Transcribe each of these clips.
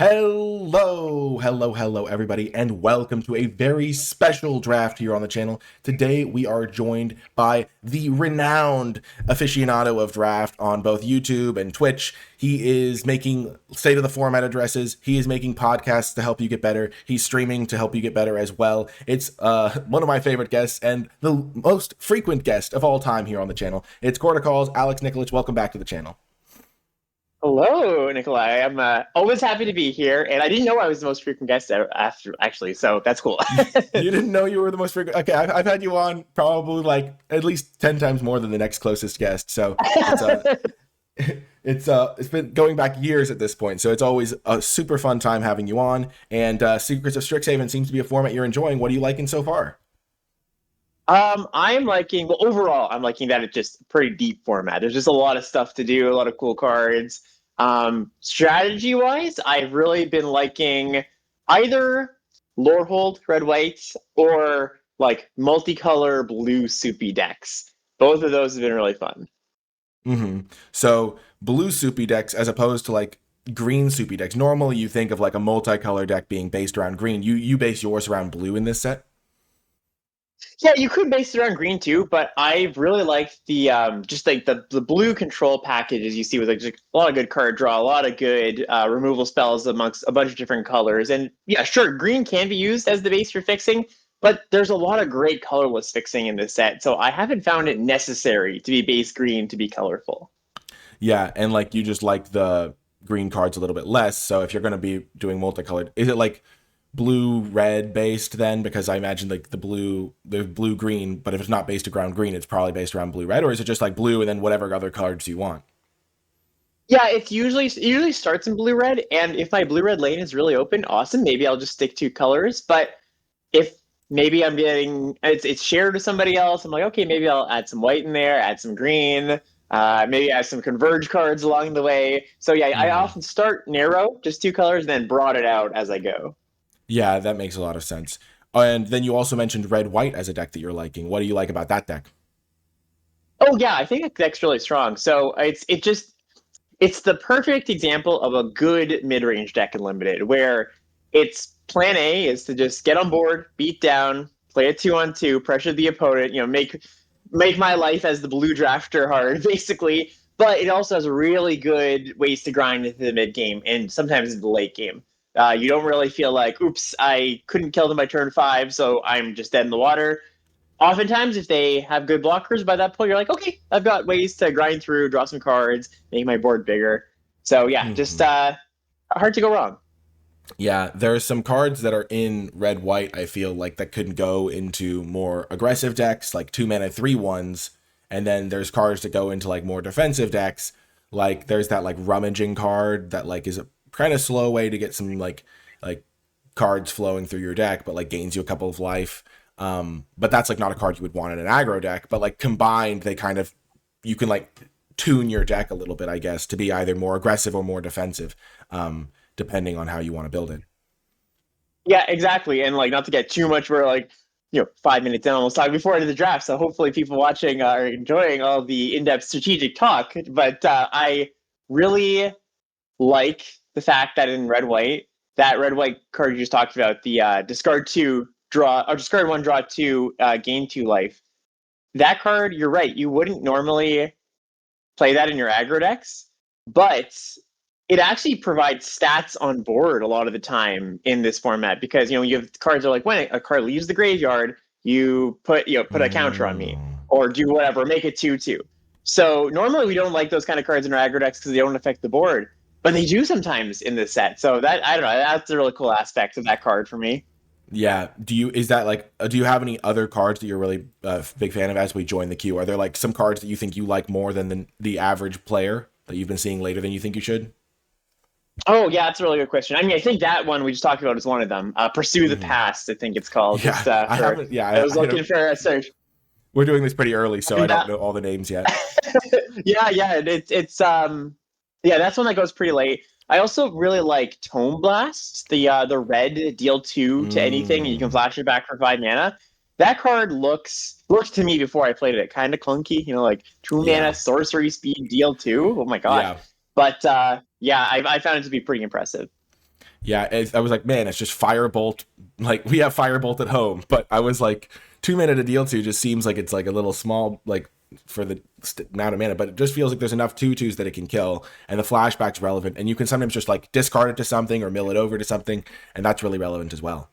Hello, everybody, and welcome to a very special draft here on the channel. Today, we are joined by the renowned aficionado of draft on both YouTube and Twitch. He is making state of the format addresses. He is making podcasts to help you get better. He's streaming to help you get better as well. It's one of my favorite guests and the most frequent guest of all time here on the channel. It's Cortical's Alex Nikolic. Welcome back to the channel. Hello, Nikolai. I'm always happy to be here, and I didn't know I was the most frequent guest after, actually, so that's cool. You didn't know you were the most frequent? Okay, I've had you on probably like at least 10 times more than the next closest guest, so it's been going back years at this point, so it's always a super fun time having you on, and Secrets of Strixhaven seems to be a format you're enjoying. What are you liking so far? I'm liking, well, overall, I'm liking that it's just a pretty deep format. There's just a lot of stuff to do, a lot of cool cards. Strategy-wise, I've really been liking either Lorehold, red, white, or like multicolor blue soupy decks. Both of those have been really fun. So blue soupy decks as opposed to like green soupy decks. Normally you think of like a multicolor deck being based around green. You base yours around blue in this set? Yeah, you could base it around green too, but I really liked the just like the blue control packages you see with like just a lot of good card draw, a lot of good removal spells amongst a bunch of different colors. And yeah, sure, green can be used as the base for fixing, but there's a lot of great colorless fixing in this set. So I haven't found it necessary to be base green to be colorful. Yeah, and like you just like the green cards a little bit less. So if you're going to be doing multicolored, is it like blue red based then? Because I imagine like the blue green, but if it's not based around green, it's probably based around blue red, or is it just like blue and then whatever other cards you want? Yeah, it usually starts in blue red, and if my blue red lane is really open, awesome. Maybe I'll just stick to colors. But if maybe I'm getting it's shared with somebody else, I'm like, okay, maybe I'll add some white in there, add some green, maybe add some converge cards along the way. So yeah, I often start narrow, just two colors, and then broaden it out as I go. Yeah, that makes a lot of sense. And then you also mentioned red white as a deck that you're liking. What do you like about that deck? Oh yeah, I think that deck's really strong. So it's the perfect example of a good mid-range deck in limited, where its plan A is to just get on board, beat down, play a 2-on-2, pressure the opponent, make my life as the blue drafter hard, basically. But it also has really good ways to grind into the mid game and sometimes in the late game. You don't really feel like, oops, I couldn't kill them by turn 5, so I'm just dead in the water. Oftentimes, if they have good blockers by that point, you're like, okay, I've got ways to grind through, draw some cards, make my board bigger. So yeah, just hard to go wrong. Yeah, there's some cards that are in red white, I feel like, that could go into more aggressive decks, like 2-mana 3/1s, and then there's cards that go into like more defensive decks. Like there's that like rummaging card that like is a kind of slow way to get some like cards flowing through your deck, but like gains you a couple of life. But that's like not a card you would want in an aggro deck, but like combined, they kind of, you can like tune your deck a little bit, I guess, to be either more aggressive or more defensive, depending on how you want to build it. Yeah, exactly. And like, not to get too much, we're like, 5 minutes in almost talking before into the draft. So hopefully people watching are enjoying all the in-depth strategic talk. But I really like the fact that in that red white card you just talked about, the discard 2, draw, or discard 1, draw 2, gain 2 life. That card, you're right, you wouldn't normally play that in your aggro decks, but it actually provides stats on board a lot of the time in this format, because you have cards that are like, when a card leaves the graveyard, you put a counter on me, or do whatever, make it 2/2. So normally we don't like those kind of cards in our aggro decks because they don't affect the board, but they do sometimes in this set. So that, I don't know, that's a really cool aspect of that card for me. Yeah. Do you have any other cards that you're really big fan of as we join the queue? Are there like some cards that you think you like more than the average player that you've been seeing later than you think you should? Oh yeah, that's a really good question. I mean, I think that one we just talked about is one of them. Pursue the Past, I think it's called. Yeah, Just, I haven't. Yeah, I was looking for a search. We're doing this pretty early, so I And don't know all the names yet. yeah, yeah, that's one that goes pretty late. I also really like Tome Blast, the red deal 2 to anything, and you can flash it back for 5 mana. That card looked to me before I played it kind of clunky, like 2 mana sorcery speed deal 2. Oh my god! Yeah. But yeah, I found it to be pretty impressive. Yeah, I was like, man, it's just Firebolt. Like, we have Firebolt at home, but I was like, 2 mana to deal to just seems like it's like a little small, like, for the amount of mana, but it just feels like there's enough 2/2s that it can kill, and the flashback's relevant, and you can sometimes just like discard it to something or mill it over to something, and that's really relevant as well.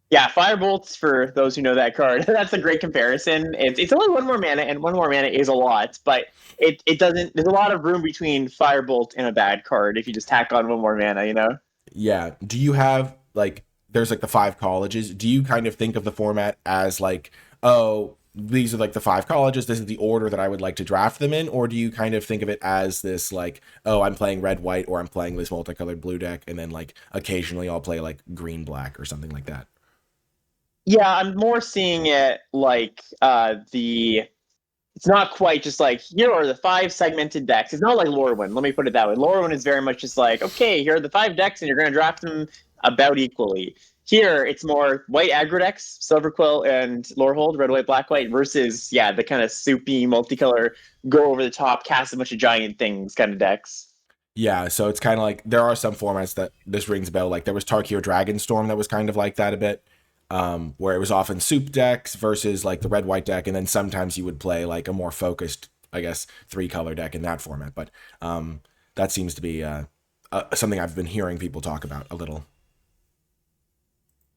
Yeah, Firebolts, for those who know that card, that's a great comparison. It's only one more mana, and one more mana is a lot, but it doesn't. There's a lot of room between Firebolt and a bad card if you just tack on one more mana, you know? Yeah. Do you have like there's like the 5 colleges? Do you kind of think of the format as like, oh, these are like the 5 colleges, this is the order that I would like to draft them in, or do you kind of think of it as this like, oh, I'm playing red white or I'm playing this multicolored blue deck, and then like occasionally I'll play like green black or something like that? Yeah, I'm more seeing it like the. It's not quite just like here are the 5 segmented decks. It's not like Lorwyn. Let me put it that way. Lorwyn is very much just like, okay, here are the 5 decks, and you're going to draft them about equally. Here, it's more white aggro decks, Silverquill and Lorehold, red, white, black, white, versus the kind of soupy multicolor, go over the top, cast a bunch of giant things kind of decks. Yeah, so it's kind of like there are some formats that this rings a bell. Like there was Tarkir Dragonstorm that was kind of like that a bit, where it was often soup decks versus like the red white deck, and then sometimes you would play like a more focused, I guess, 3 color deck in that format. But that seems to be something I've been hearing people talk about a little.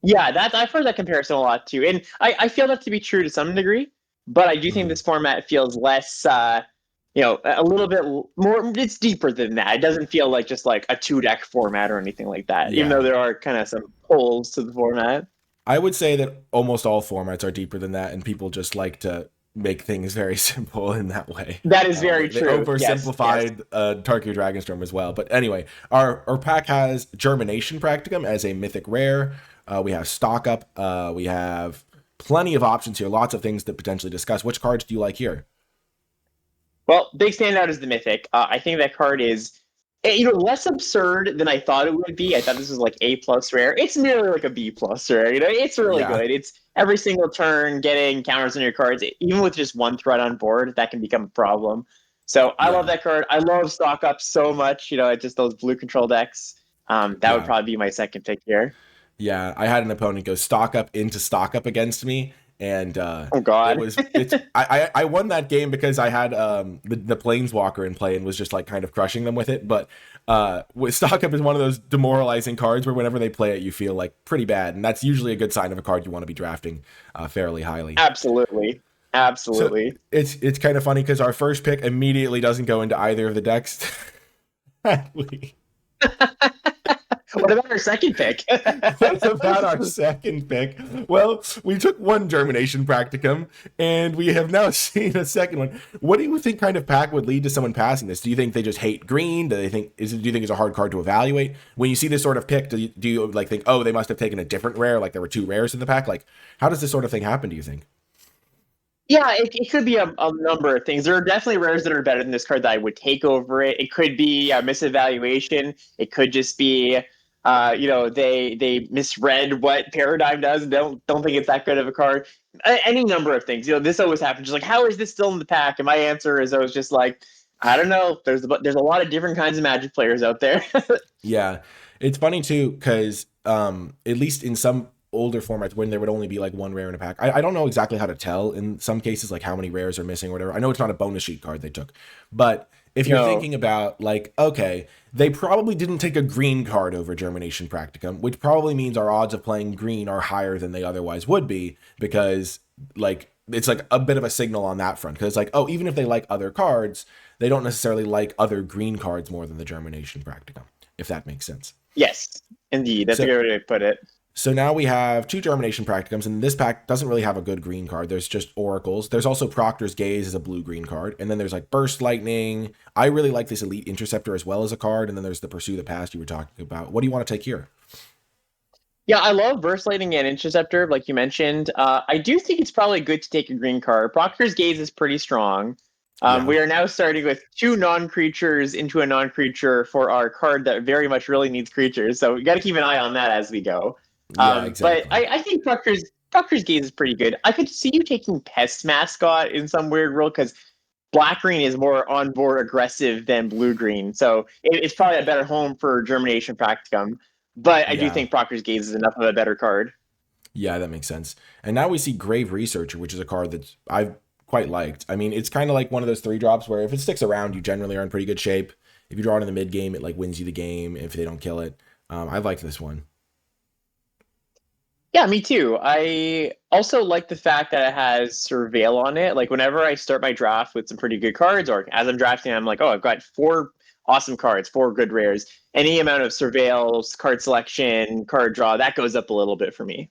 Yeah, I've heard that comparison a lot too, and I feel that to be true to some degree. But I do think Mhm. this format feels less, a little bit more. It's deeper than that. It doesn't feel like just like a 2 deck format or anything like that. Even though Yeah, there are kind of some holes to the format. I would say that almost all formats are deeper than that, and people just like to make things very simple in that way. That is very They true. Yes, yes. oversimplified Tarkir Dragonstorm as well. But anyway, our pack has Germination Practicum as a mythic rare. We have Stock Up. We have plenty of options here, lots of things to potentially discuss. Which cards do you like here? Well, big standout is the Mythic. I think that card is, less absurd than I thought it would be. I thought this was like A+ rare. It's merely like a B+ rare. It's really Yeah, good. It's every single turn getting counters on your cards, even with just one threat on board, that can become a problem. So I love yeah, that card. I love Stock Up so much. Just those blue control decks. That would yeah. probably be my second pick here. Yeah, I had an opponent go stock up into stock up against me, and Oh God. I won that game because I had the planeswalker in play and was just like kind of crushing them with it. But with stock up is one of those demoralizing cards where whenever they play it, you feel like pretty bad, and that's usually a good sign of a card you want to be drafting fairly highly. Absolutely. So Absolutely. it's kind of funny because our first pick immediately doesn't go into either of the decks. What about our second pick? What about our second pick? Well, we took one Germination Practicum, and we have now seen a second one. What do you think kind of pack would lead to someone passing this? Do you think they just hate green? Do you think it's a hard card to evaluate? When you see this sort of pick, do you like think, oh, they must have taken a different rare, like there were 2 rares in the pack? Like, how does this sort of thing happen, do you think? Yeah, it could be a number of things. There are definitely rares that are better than this card that I would take over it. It could be a misevaluation. It could just be, they misread what Paradigm does and don't think it's that good of a card. Any number of things. This always happens. Just like, how is this still in the pack? And my answer is always just like, I don't know. There's a lot of different kinds of Magic players out there. Yeah, it's funny too because at least in some older formats when there would only be like 1 rare in a pack, I don't know exactly how to tell in some cases like how many rares are missing or whatever. I know it's not a bonus sheet card they took, but if you're No. thinking about like, okay, they probably didn't take a green card over Germination Practicum, which probably means our odds of playing green are higher than they otherwise would be because like it's like a bit of a signal on that front because it's like, oh, even if they like other cards, they don't necessarily like other green cards more than the Germination Practicum, if that makes sense. Yes, indeed. That's a So good way to put it. so now we have 2 Germination Practicums, and this pack doesn't really have a good green card. There's just Oracles. There's also Proctor's Gaze as a blue-green card, and then there's like Burst Lightning. I really like this Elite Interceptor as well as a card, and then there's the Pursue the Past you were talking about. What do you want to take here? Yeah, I love Burst Lightning and Interceptor, like you mentioned. I do think it's probably good to take a green card. Proctor's Gaze is pretty strong. Yeah, We are now starting with 2 non-creatures into a non-creature for our card that very much really needs creatures. So we got to keep an eye on that as we go. yeah, But exactly. I think Proctor's Gaze is pretty good. I could see you taking Pest Mascot in some weird role because black green is more on board aggressive than blue green, so it's probably a better home for Germination Practicum. But I do Yeah. think Proctor's Gaze is enough of a better card. Yeah, that makes sense. And now we see Grave Researcher, which is a card that I've quite liked. I mean, it's kind of like one of those 3 drops where if it sticks around, you generally are in pretty good shape. If you draw it in the mid game, it like wins you the game if they don't kill it. I like this one. Yeah, me too. I also like the fact that it has Surveil on it. Like whenever I start my draft with some pretty good cards, or as I'm drafting, I'm like, oh, I've got 4 awesome cards, 4 good rares. Any amount of Surveil, card selection, card draw, that goes up a little bit for me.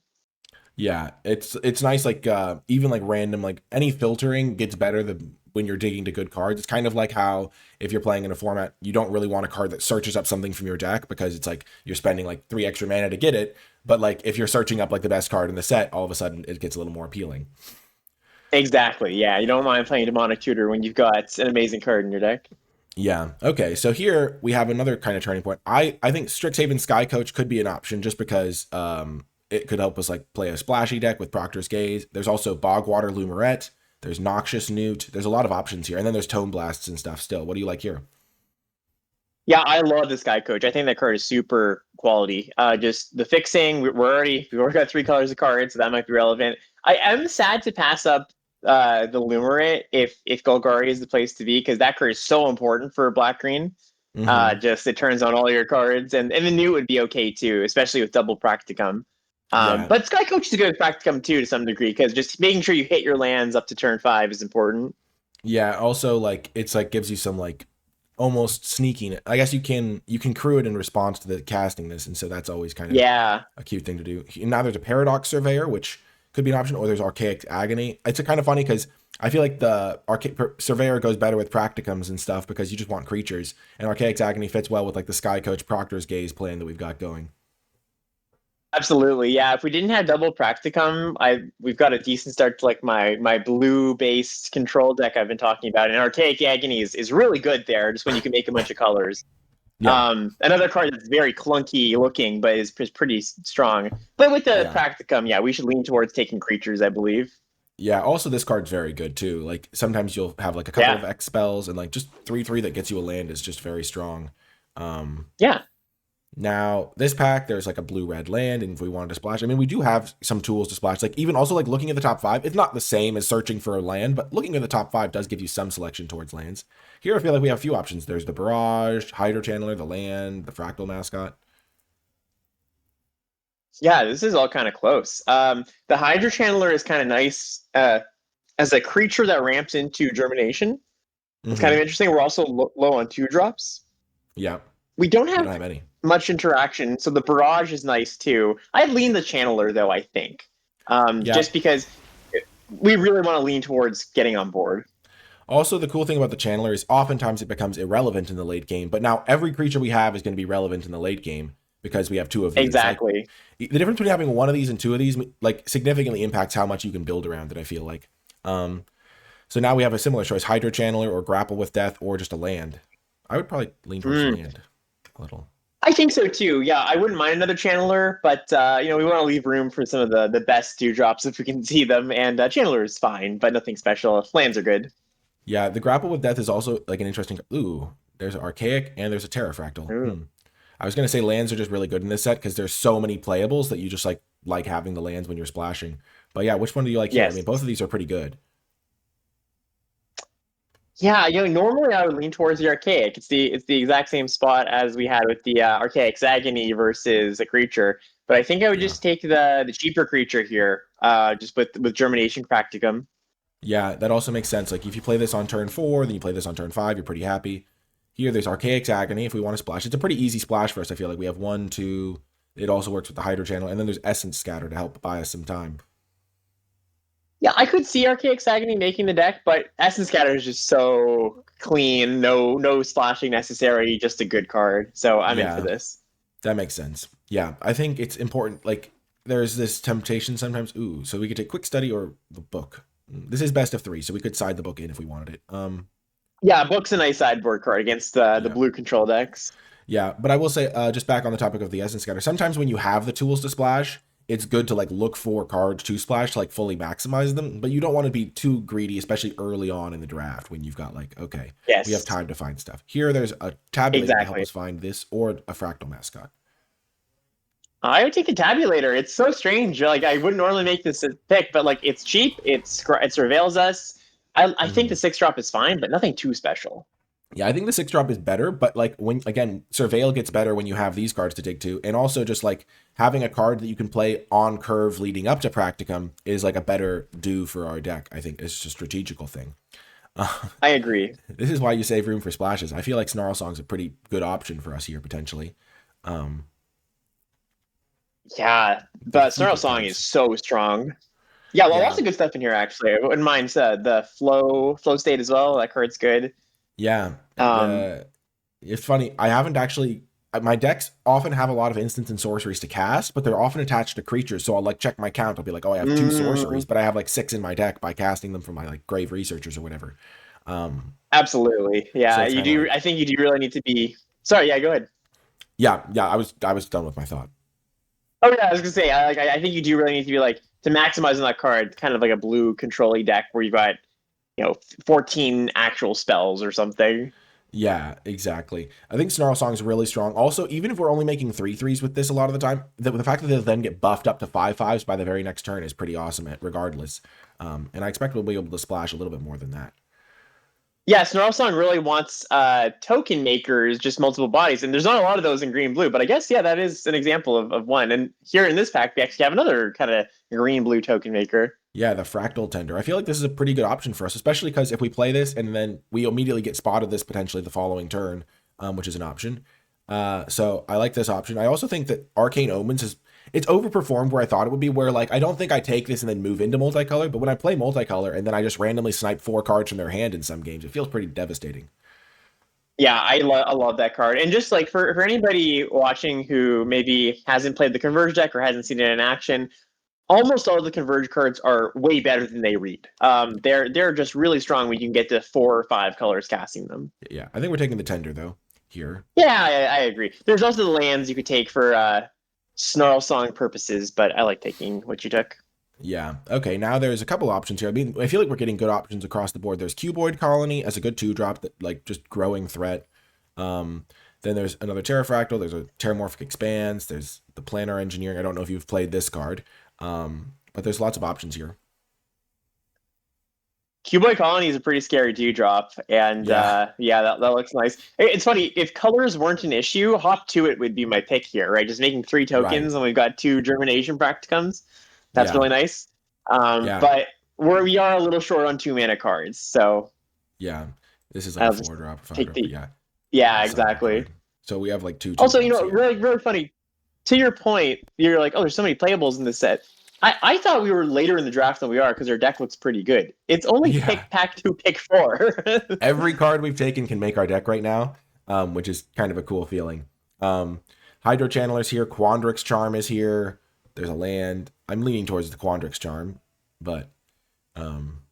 Yeah, it's nice. Like even like random like any filtering gets better when you're digging to good cards. It's kind of like how if you're playing in a format, you don't really want a card that searches up something from your deck because it's like you're spending like 3 extra mana to get it. But like if you're searching up like the best card in the set, all of a sudden it gets a little more appealing. Exactly. Yeah, you don't mind playing Demonic Tutor when you've got an amazing card in your deck. Yeah. Okay. So here we have another kind of turning point. I think Strixhaven Sky Coach could be an option just because it could help us like play a splashy deck with Proctor's Gaze. There's also Bogwater Lumerette. There's Noxious Newt. There's a lot of options here. And then there's Tome Blasts and stuff still. What do you like here? Yeah, I love this guy, Coach. I think that card is super quality. Just the fixing, we've already got 3 colors of cards, so that might be relevant. I am sad to pass up the Lumerate if Golgari is the place to be, because that card is so important for black green. Mm-hmm. Just it turns on all your cards, and the new would be okay too, especially with double Practicum. Yeah. But Sky Coach is good with Practicum too to some degree, because just making sure you hit your lands up to turn 5 is important. Yeah. Also, like it's like gives you some like almost sneaking. I guess you can crew it in response to the casting this, and so that's always kind of Yeah, a cute thing to do. Now there's a Paradox Surveyor, which could be an option, or there's Archaic Agony. It's a kind of funny because I feel like the Surveyor goes better with Practicums and stuff because you just want creatures, and Archaic Agony fits well with like the Sky Coach Proctor's Gaze plan that we've got going. absolutely. Yeah, if we didn't have double Practicum, we've got a decent start to like my blue based control deck I've been talking about. And Archaic Agony is really good there, just when you can make a bunch of colors. Yeah, Another card that's very clunky looking, but is pretty strong. But with the yeah, Practicum, yeah, we should lean towards taking creatures, I believe. yeah. Also, this card's very good too. Like sometimes you'll have like a couple Yeah, of X spells, and like just 3/3 that gets you a land is just very strong. Um, yeah. Now, this pack, there's like a blue-red land, and if we wanted to splash, I mean, we do have some tools to splash. Like even also like looking at the top 5, it's not the same as searching for a land, but looking at the top 5 does give you some selection towards lands. Here, I feel like we have a few options. There's the Barrage, Hydro Channeler, the land, the Fractal Mascot. Yeah, this is all kind of close. The Hydra Channeler is kind of nice as a creature that ramps into Germination. It's kind Mm-hmm. of interesting. We're also low on 2 drops. Yeah, We don't we don't have have any. much interaction, so the Barrage is nice too. I'd lean the Channeler though, I think, Yeah. just because we really want to lean towards getting on board. Also, the cool thing about the Channeler is oftentimes it becomes irrelevant in the late game, but now every creature we have is going to be relevant in the late game because we have 2 of these. Like Exactly. the difference between having 1 of these and 2 of these like significantly impacts how much you can build around it, I feel like. So now we have a similar choice, Hydro Channeler or Grapple with Death or just a land. I would probably lean towards land a little. I think so too. Yeah, I wouldn't mind another Channeler, but we want to leave room for some of the best 2 drops if we can see them. And Channeler is fine, but nothing special. Lands are good. Yeah, the Grapple with Death is also like an interesting. Ooh, there's an Archaic and there's a Terrafractal. Ooh. I was gonna say lands are just really good in this set because there's so many playables that you just like having the lands when you're splashing. But yeah, which one do you like here? I Yes. mean, both of these are pretty good. Yeah, normally I would lean towards the Archaic. It's the exact same spot as we had with the Archaic's Agony versus a creature. But I think I would Yeah. just take the cheaper creature here, just with Germination Practicum. Yeah, that also makes sense. Like if you play this on turn 4, then you play this on turn 5, you're pretty happy. Here, there's Archaic's Agony if we want to splash. It's a pretty easy splash for us. I feel like we have 1, 2. It also works with the Hydro Channel, and then there's Essence Scatter to help buy us some time. Yeah, I could see Archaic's Agony making the deck, but Essence Scatter is just so clean, no splashing necessary, just a good card. So I'm in for Yeah, this. that makes sense. Yeah, I think it's important. Like there's this temptation sometimes. Ooh, so we could take Quick Study or the book. This is best of 3, so we could side the book in if we wanted it. Yeah, Book's a nice sideboard card against the Yeah. blue control decks. Yeah, but I will say, just back on the topic of the Essence Scatter, sometimes when you have the tools to splash, it's good to like look for cards to splash to like fully maximize them, but you don't want to be too greedy, especially early on in the draft when you've got like, okay, we have Yes, time to find stuff. Here, there's a tabulator to help exactly. us find this, or a fractal mascot. I would take the tabulator. It's so strange. Like I wouldn't normally make this a pick, but like it's cheap. It surveils us. I think the Mhm. 6 drop is fine, but nothing too special. Yeah, I think the 6 drop is better, but like when again, Surveil gets better when you have these cards to dig to, and also just like having a card that you can play on curve leading up to Practicum is like a better do for our deck. I think it's just a strategical thing. I agree. This is why you save room for splashes. I feel like Snarl Song's a pretty good option for us here potentially. Um, Yeah, there's a but few Snarl good Song is cards. so strong. Yeah, well, lots Yeah, of good stuff in here actually. I wouldn't mind the flow state as well. That card's good. yeah. Um, It's funny. I haven't actually. My decks often have a lot of instants and sorceries to cast, but they're often attached to creatures. So I'll like check my count. I'll be like, oh, I have two sorceries, mm, but I have like 6 in my deck by casting them from my like grave researchers or whatever. Um, absolutely. so Yeah, it's you kind of do. like, I think you do really need to be. Sorry. Yeah, go ahead. yeah. I was done with my thought. Oh yeah, I was gonna say. I think you do really need to be like to maximize on that card, kind of like a blue controlling deck where you've got 14 actual spells or something. Yeah, exactly. I think Snarl Song's really strong. Also, even if we're only making 3/3s with this a lot of the time, the fact that they'll then get buffed up to 5/5s by the very next turn is pretty awesome regardless. And I expect we'll be able to splash a little bit more than that. Yeah, Snarl Song really wants token makers, just multiple bodies, and there's not a lot of those in green and blue. But I guess yeah, that is an example of one. And here in this pack, we actually have another kind of green blue token maker. Yeah, the Fractal Tender. I feel like this is a pretty good option for us, especially because if we play this and then we immediately get spotted this potentially the following turn, which is an option. So I like this option. I also think that Arcane Omens is it's overperformed where I thought it would be. Where like I don't think I take this and then move into multicolor, but when I play multicolor and then I just randomly snipe 4 cards from their hand in some games, it feels pretty devastating. Yeah, I love that card. And just like for anybody watching who maybe hasn't played the Converge deck or hasn't seen it in action, almost all of the Converge cards are way better than they read. They're just really strong when you can get to 4 or 5 colors casting them. Yeah, I think we're taking the Tender though here. Yeah, I agree. There's also the lands you could take for Snarl Song purposes, but I like taking what you took. Yeah. Okay. Now there's a couple options here. I mean, I feel like we're getting good options across the board. There's Cuboid Colony as a good 2 drop that like just growing threat. Um, then there's another Terrafractal. There's a Terramorphic Expanse. There's the Planar Engineering. I don't know if you've played this card, but there's lots of options here. Cuboid Colony is a pretty scary 2 drop, and Yeah. yeah, that looks nice. It's funny, if colors weren't an issue, Hop to It would be my pick here, right? Just making 3 tokens, Right. and we've got 2 Germination Practicums. That's Yeah. really nice. Yeah. But we are a little short on 2 mana cards, so Yeah. This is like a I'll just 4 drop, 5 take drop, but the. yeah, Yeah, a sideboard exactly. card. So we have like two Also, drops here. really, really funny. To your point, you're like, oh, there's so many playables in this set. I thought we were later in the draft than we are because our deck looks pretty good. It's only Yeah. pick pack 2, pick 4. Every card we've taken can make our deck right now, which is kind of a cool feeling. Hydro Channeler's here. Quandrix Charm is here. There's a land. I'm leaning towards the Quandrix Charm, but um,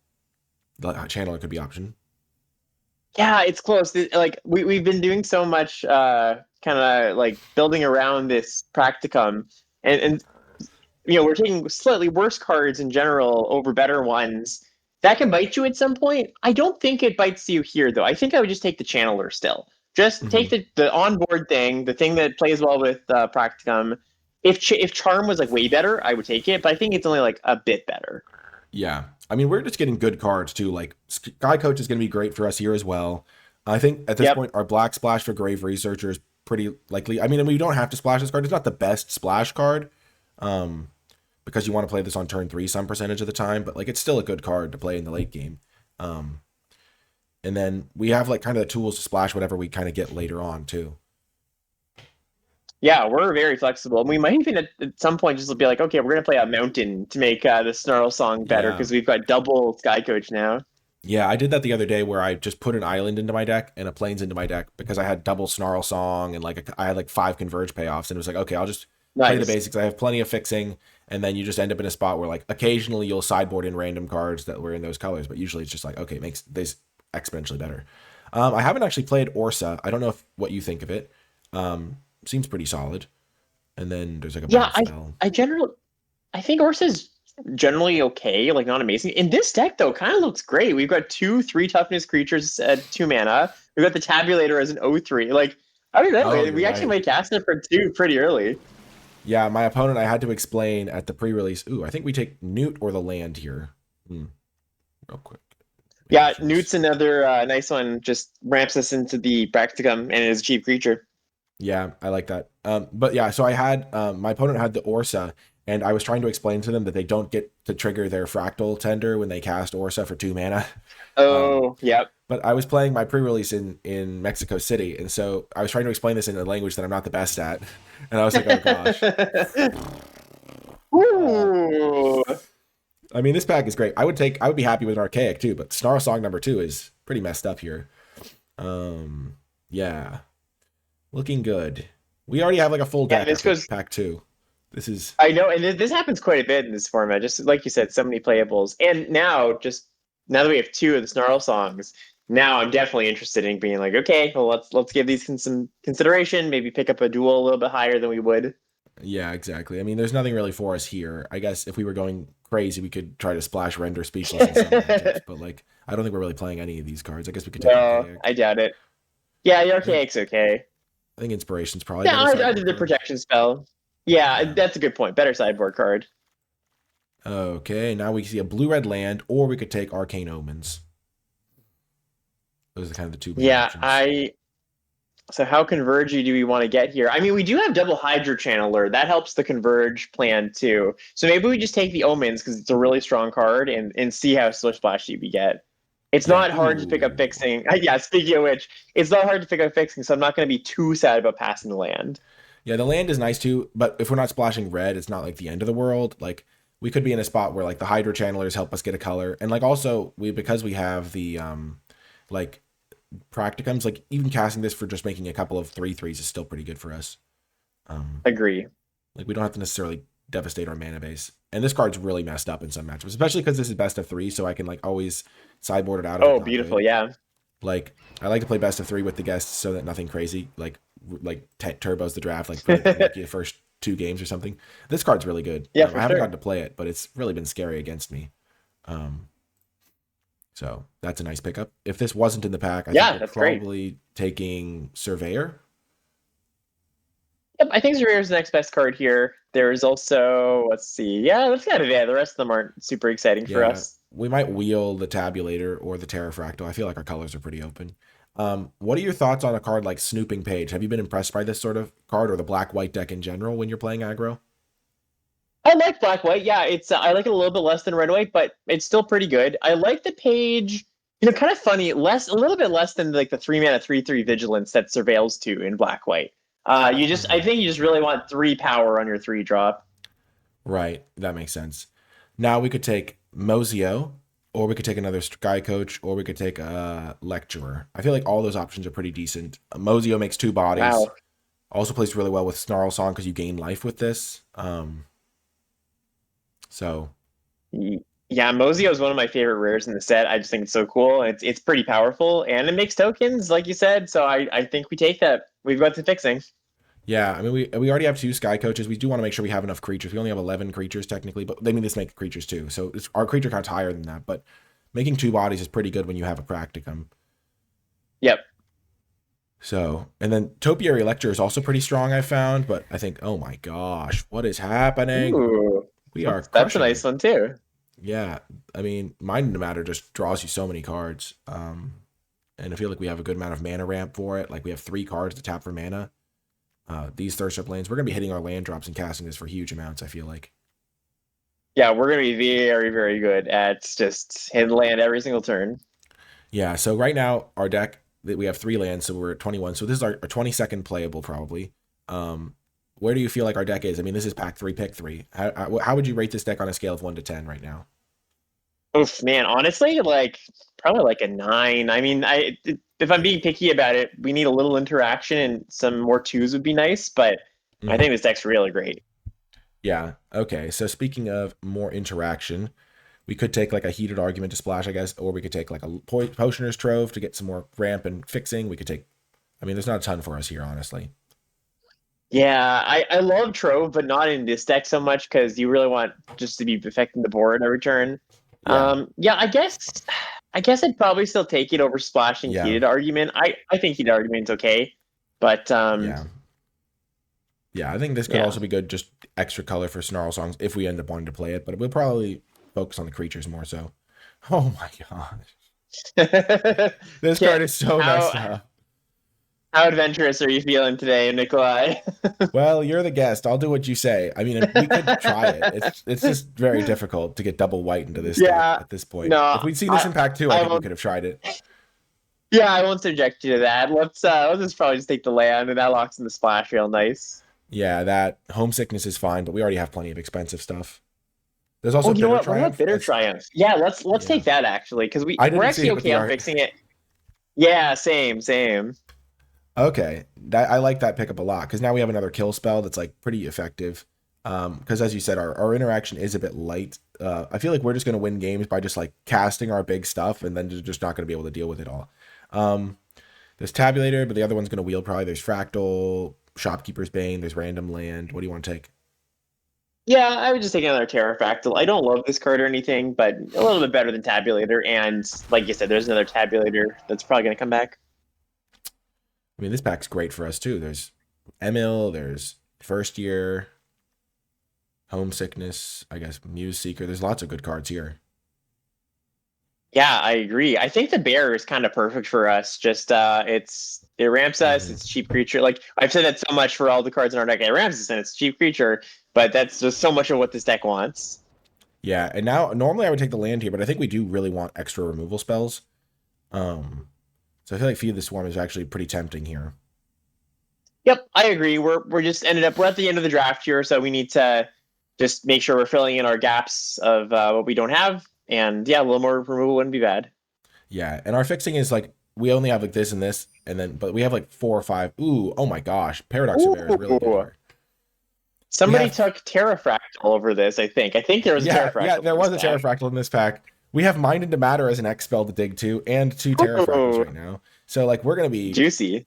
the Channeler could be option. Yeah, it's close. Like we've been doing so much kind of like building around this practicum, and we're taking slightly worse cards in general over better ones. That can bite you at some point. I don't think it bites you here though. I think I would just take the channeler still. Just take Mhm. the onboard thing, the thing that plays well with practicum. If charm was like way better, I would take it, but I think it's only like a bit better. Yeah. I mean, we're just getting good cards too. Like Sky Coach is going to be great for us here as well. I think at this Yep. point, our Black Splash for Grave Researcher is pretty likely. I mean, we don't have to splash this card. It's not the best splash card, um, because you want to play this on turn 3 some percentage of the time, but like it's still a good card to play in the late game. Um, and then we have like kind of the tools to splash whatever we kind of get later on too. Yeah, we're very flexible. And we might even at some point just be like, okay, we're gonna play a mountain to make the Snarl song better Yeah. because we've got double Sky Coach now. Yeah, I did that the other day where I just put an island into my deck and a plains into my deck because I had double Snarl Song and like I had like 5 Converge payoffs, and it was like, okay, I'll just play the Nice. basics. I have plenty of fixing, and then you just end up in a spot where like occasionally you'll sideboard in random cards that were in those colors, but usually it's just like, okay, it makes this exponentially better. I haven't actually played Orsa. I don't know what you think of it. Seems pretty solid. And then there's like a Yeah, bounce spell. I generally I think Ursa's generally okay, like not amazing. In this deck, though, kind of looks great. We've got 2 3 toughness creatures at 2 mana. We've got the Tabulator as an 0/3. Like, I don't know. Oh, you're We actually right. might cast it for 2 pretty early. Yeah, my opponent, I had to explain at the pre-release. Ooh, I think we take Newt or the land here. Real quick. Yeah, Reactions. Newt's another nice one. Just ramps us into the Practicum and is a cheap creature. Yeah, I like that. But yeah, so I had my opponent had the Orsa, and I was trying to explain to them that they don't get to trigger their Fractal Tender when they cast Orsa for 2 mana. Um, Oh, yep. but I was playing my pre-release in Mexico City, and so I was trying to explain this in a language that I'm not the best at, and I was like, oh gosh. Uh, Ooh. I mean, this pack is great. I would be happy with an Archaic too, but Snarl Song #2 is pretty messed up here. Yeah, looking good. We already have like a full Yeah, deck this after goes. pack 2. This is I know, and this happens quite a bit in this format. Just like you said, so many playables, and now that we have 2 of the Snarl songs, now I'm definitely interested in being like, okay, well, let's give these some consideration. Maybe pick up a duel a little bit higher than we would. Yeah, exactly. I mean, there's nothing really for us here. I guess if we were going crazy, we could try to splash Render Speechless in some matchups, but like, I don't think we're really playing any of these cards. I guess we could take No, Archaic. I doubt it. Yeah, the I think Archaic's okay. I think Inspiration's probably a Yeah, better I sideboard did the card. protection spell. Yeah, Yeah. that's a good point. Better sideboard card. Okay, now we see a blue-red land, or we could take Arcane Omens. Those are kind of the two main Yeah, options. I So how convergey do we want to get here? I mean, we do have double Hydra Channeler. That helps the converge plan too. So maybe we just take the Omens because it's a really strong card and see how splashy we get. It's Yeah. not hard to pick up Ooh. fixing. Yeah, speaking of which, it's not hard to pick up fixing, so I'm not going to be too sad about passing the land. Yeah, the land is nice too, but if we're not splashing red, it's not like the end of the world. Like we could be in a spot where like the Hydra Channelers help us get a color, and like also because we have the like practicums, like even casting this for just making a couple of 3/3s is still pretty good for us. Um, Agree. like we don't have to necessarily devastate our mana base. And this card's really messed up in some matchups, especially because this is best of 3, so I can like always sideboard it out if it's Oh, not beautiful. good. Yeah. Like I like to play best of 3 with the guests so that nothing crazy like turbos the draft like for like the first 2 games or something. This card's really good. Yeah, I for haven't sure. gotten to play it, but it's really been scary against me. Um, so that's a nice pickup. If this wasn't in the pack, I think Yeah, we're that's great. probably taking Surveyor. Yep, I think Zerare's the next best card here. There's also, let's see. Yeah, that's kind of it. The rest of them aren't super exciting for Yeah, us. we might wheel the Tabulator or the Terrafractal. I feel like our colors are pretty open. What are your thoughts on a card like Snooping Page? Have you been impressed by this sort of card or the black white deck in general when you're playing aggro? I like black white. Yeah, it's I like it a little bit less than red white, but it's still pretty good. I like the page. Kind of funny, a little bit less than like the 3 mana 3/3 vigilance that surveils 2 in black white. I Mhm. think you just really want 3 power on your 3 drop. Right, that makes sense. Now we could take Mozio, or we could take another Sky Coach, or we could take a Lecturer. I feel like all those options are pretty decent. Mozio makes 2 bodies. Wow. Also plays really well with Snarl Song because you gain life with this. So Yeah, Mozio is one of my favorite rares in the set. I just think it's so cool. It's pretty powerful and it makes tokens, like you said. So I think we take that. We've got the fixing. yeah, I mean we already have 2 Sky Coaches. We do want to make sure we have enough creatures. We only have 11 creatures technically, but they mean this make creatures too. So our creature count's higher than that. But making 2 bodies is pretty good when you have a practicum. Yep. So, and then Topiary Lecture is also pretty strong, I found, but I think, oh my gosh, what is happening? Ooh, We are that's a crushing nice it. one too. Yeah, I mean, Mind the Matter just draws you so many cards. And I feel like we have a good amount of mana ramp for it. Like we have 3 cards to tap for mana. These Thirst Up lanes, we're gonna be hitting our land drops and casting this for huge amounts, I feel like. Yeah, we're gonna be very, very good at just hit land every single turn. Yeah, so right now our deck we have 3 lands, so we're at 21. So this is our 22nd playable probably. Um, where do you feel like our deck is? I mean, this is pack 3, pick 3. How would you rate this deck on a scale of 1 to 10 right now? Oof, man, honestly, like probably like a 9. I mean, if I'm being picky about it, we need a little interaction and some more twos would be nice, but I Mhm. think this deck's really great. Yeah. Okay. So speaking of more interaction, we could take like a heated argument to splash, I guess, or we could take like a potioner's trove to get some more ramp and fixing. We could take. I mean, there's not a ton for us here, honestly. Yeah, I love Trove, but not in this deck so much because you really want just to be affecting the board every turn. Yeah, Yeah, I guess I'd probably still take it over splashing yeah, heated argument. I think heated argument's okay, but yeah. Yeah, I think this could yeah. also be good, just extra color for Snarl songs if we end up wanting to play it, but we'll probably focus on the creatures more so. Oh my gosh. This Yeah, card is so how messed up. how adventurous are you feeling today, Nikolai? Well, you're the guest. I'll do what you say. I mean, we could try it. It's just very difficult to get double white into this deck Yeah, at this point. no, If we'd seen this I in pack two, I I think we won't. could have tried it. Yeah, I won't subject you to that. Let's just probably just take the land, and that locks in the splash real nice. Yeah, that homesickness is fine, but we already have plenty of expensive stuff. There's also Oh, you know Bitter what? What about Triumph. Bitter That's Triumph? Yeah, let's yeah. take that actually, because I we're didn't see actually it with the okay on art. fixing it. Yeah, same. Okay, that I like that pickup a lot because now we have another kill spell that's like pretty effective. Because as you said, our interaction is a bit light. I feel like we're just gonna win games by just like casting our big stuff, and then just not gonna be able to deal with it all. Um, there's Tabulator, but the other one's gonna wield probably. There's Fractal, Shopkeeper's Bane. There's Random Land. What do you want to take? Yeah, I would just take another Terrafractal. I don't love this card or anything, but a little bit better than Tabulator. And like you said, there's another Tabulator that's probably gonna come back. I mean, this pack's great for us too. There's Emil. There's First Year, Homesickness. I guess Muse Seeker. There's lots of good cards here. Yeah, I agree. I think the bear is kind of perfect for us. Just it ramps us. It's Mhm. cheap creature. Like I've said that so much for all the cards in our deck. It ramps us and it's cheap creature, but that's just so much of what this deck wants. Yeah, and now normally I would take the land here, but I think we do really want extra removal spells. Um, so I feel like Feed the Swarm is actually pretty tempting here. Yep, I agree. We're just ended up we're at the end of the draft here, so we need to just make sure we're filling in our gaps of what we don't have. And yeah, a little more removal wouldn't be bad. Yeah, and our fixing is like we only have like this and this, and then but we have like 4 or 5. Ooh, oh my gosh, Paradox of Air is really good Ooh. here. We Somebody have took Terrafractal over this, I think. I think there was a yeah, Terrafractal there in was this a deck. Terrafractal in this pack. We have Mind into Matter as an X spell to dig to, and 2 Terrafractals Ooh, right now. So like we're gonna be juicy.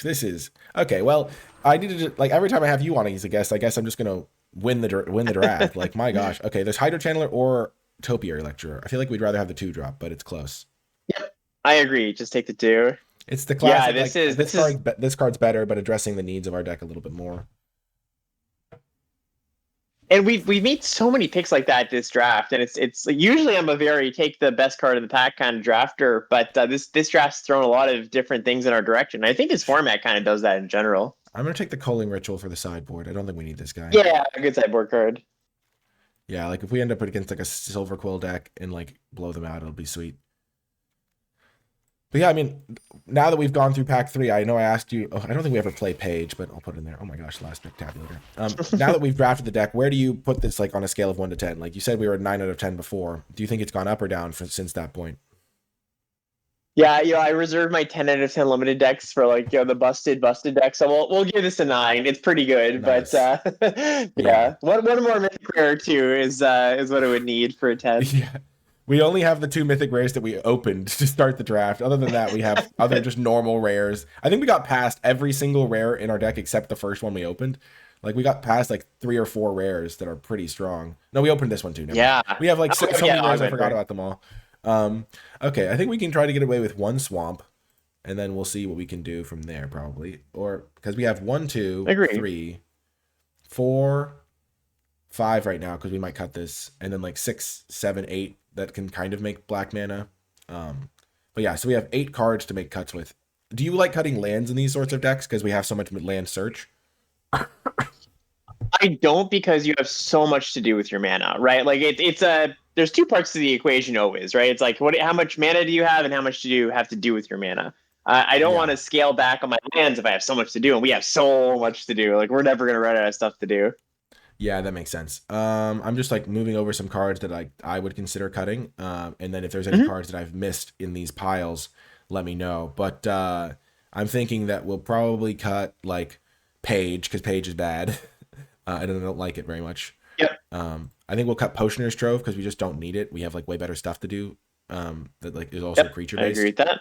this is okay. Well, I needed to like every time I have you on as a guest, I guess I'm just gonna win the draft. Like my gosh. Okay, there's Hydro Channeler or Topiary Lecturer. I feel like we'd rather have the 2 drop, but it's close. Yep, I agree. Just take the two. It's the Yeah, classic this like is this is this card's better, but addressing the needs of our deck a little bit more. and we meet so many picks like that this draft, and it's usually I'm a very take the best card of the pack kind of drafter, but this draft's thrown a lot of different things in our direction. I think this format kind of does that in general. I'm gonna take the Culling Ritual for the sideboard. I don't think we need this guy. Yeah, a good sideboard card. Yeah, like if we end up against like a Silver Quill deck and like blow them out, it'll be sweet. But yeah, I mean, now that we've gone through pack three, I know I asked you. Oh, I don't think we ever play Page, but I'll put it in there. Oh my gosh, last spectacular. Now that we've drafted the deck, where do you put this like on a scale of 1 to 10? Like you said, we were at 9 out of 10 before. Do you think it's gone up or down since that point? Yeah, I reserve my 10 out of 10 limited decks for like the busted decks. So we'll give this a 9. It's pretty good, but Nice. Yeah. yeah, one more mythic rare or two is what it would need for a 10. Yeah. We only have the 2 mythic rares that we opened to start the draft. Other than that, we have other just normal rares. I think we got past every single rare in our deck except the first one we opened. Like we got past like 3 or 4 rares that are pretty strong. No, we opened this one too. Never mind. Yeah. We have like Oh, so yeah, many rares I Augment, forgot right. about them all. Okay, I think we can try to get away with 1 swamp, and then we'll see what we can do from there probably. Or because we have 1, 2, Agree. 3, 4, 5 right now because we might cut this, and then like 6, 7, 8 that can kind of make black mana. But yeah, so we have 8 cards to make cuts with. Do you like cutting lands in these sorts of decks because we have so much land search? I don't because you have so much to do with your mana, right? Like it's a there's two parts to the equation always, right? It's like how much mana do you have and how much do you have to do with your mana. I don't want Yeah. to scale back on my lands if I have so much to do, and we have so much to do. Like we're never gonna run out of stuff to do. Yeah, that makes sense. I'm just like moving over some cards that I would consider cutting. And then if there's any Mhm. cards that I've missed in these piles, let me know. But I'm thinking that we'll probably cut like Page because Page is bad. I don't like it very much. Yep. I think we'll cut Potioner's Trove because we just don't need it. We have like way better stuff to do. That like is also Yep. creature I agree based. with that.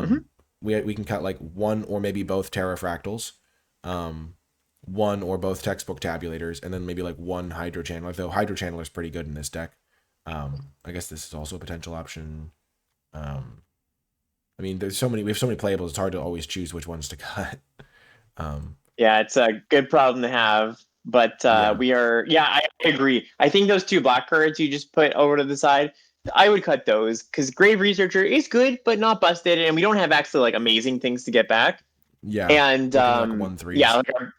Hmm. We can cut like one or maybe both Terrafractals. Um, one or both textbook tabulators, and then maybe like one Hydro Channeler, though Hydro Channeler is pretty good in this deck. I guess this is also a potential option. I mean, we have so many playables, it's hard to always choose which ones to cut. Yeah, it's a good problem to have. But I agree. I think those two black cards you just put over to the side, I would cut those because Grave Researcher is good, but not busted, and we don't have actually like amazing things to get back. Yeah. And Like 1/3s.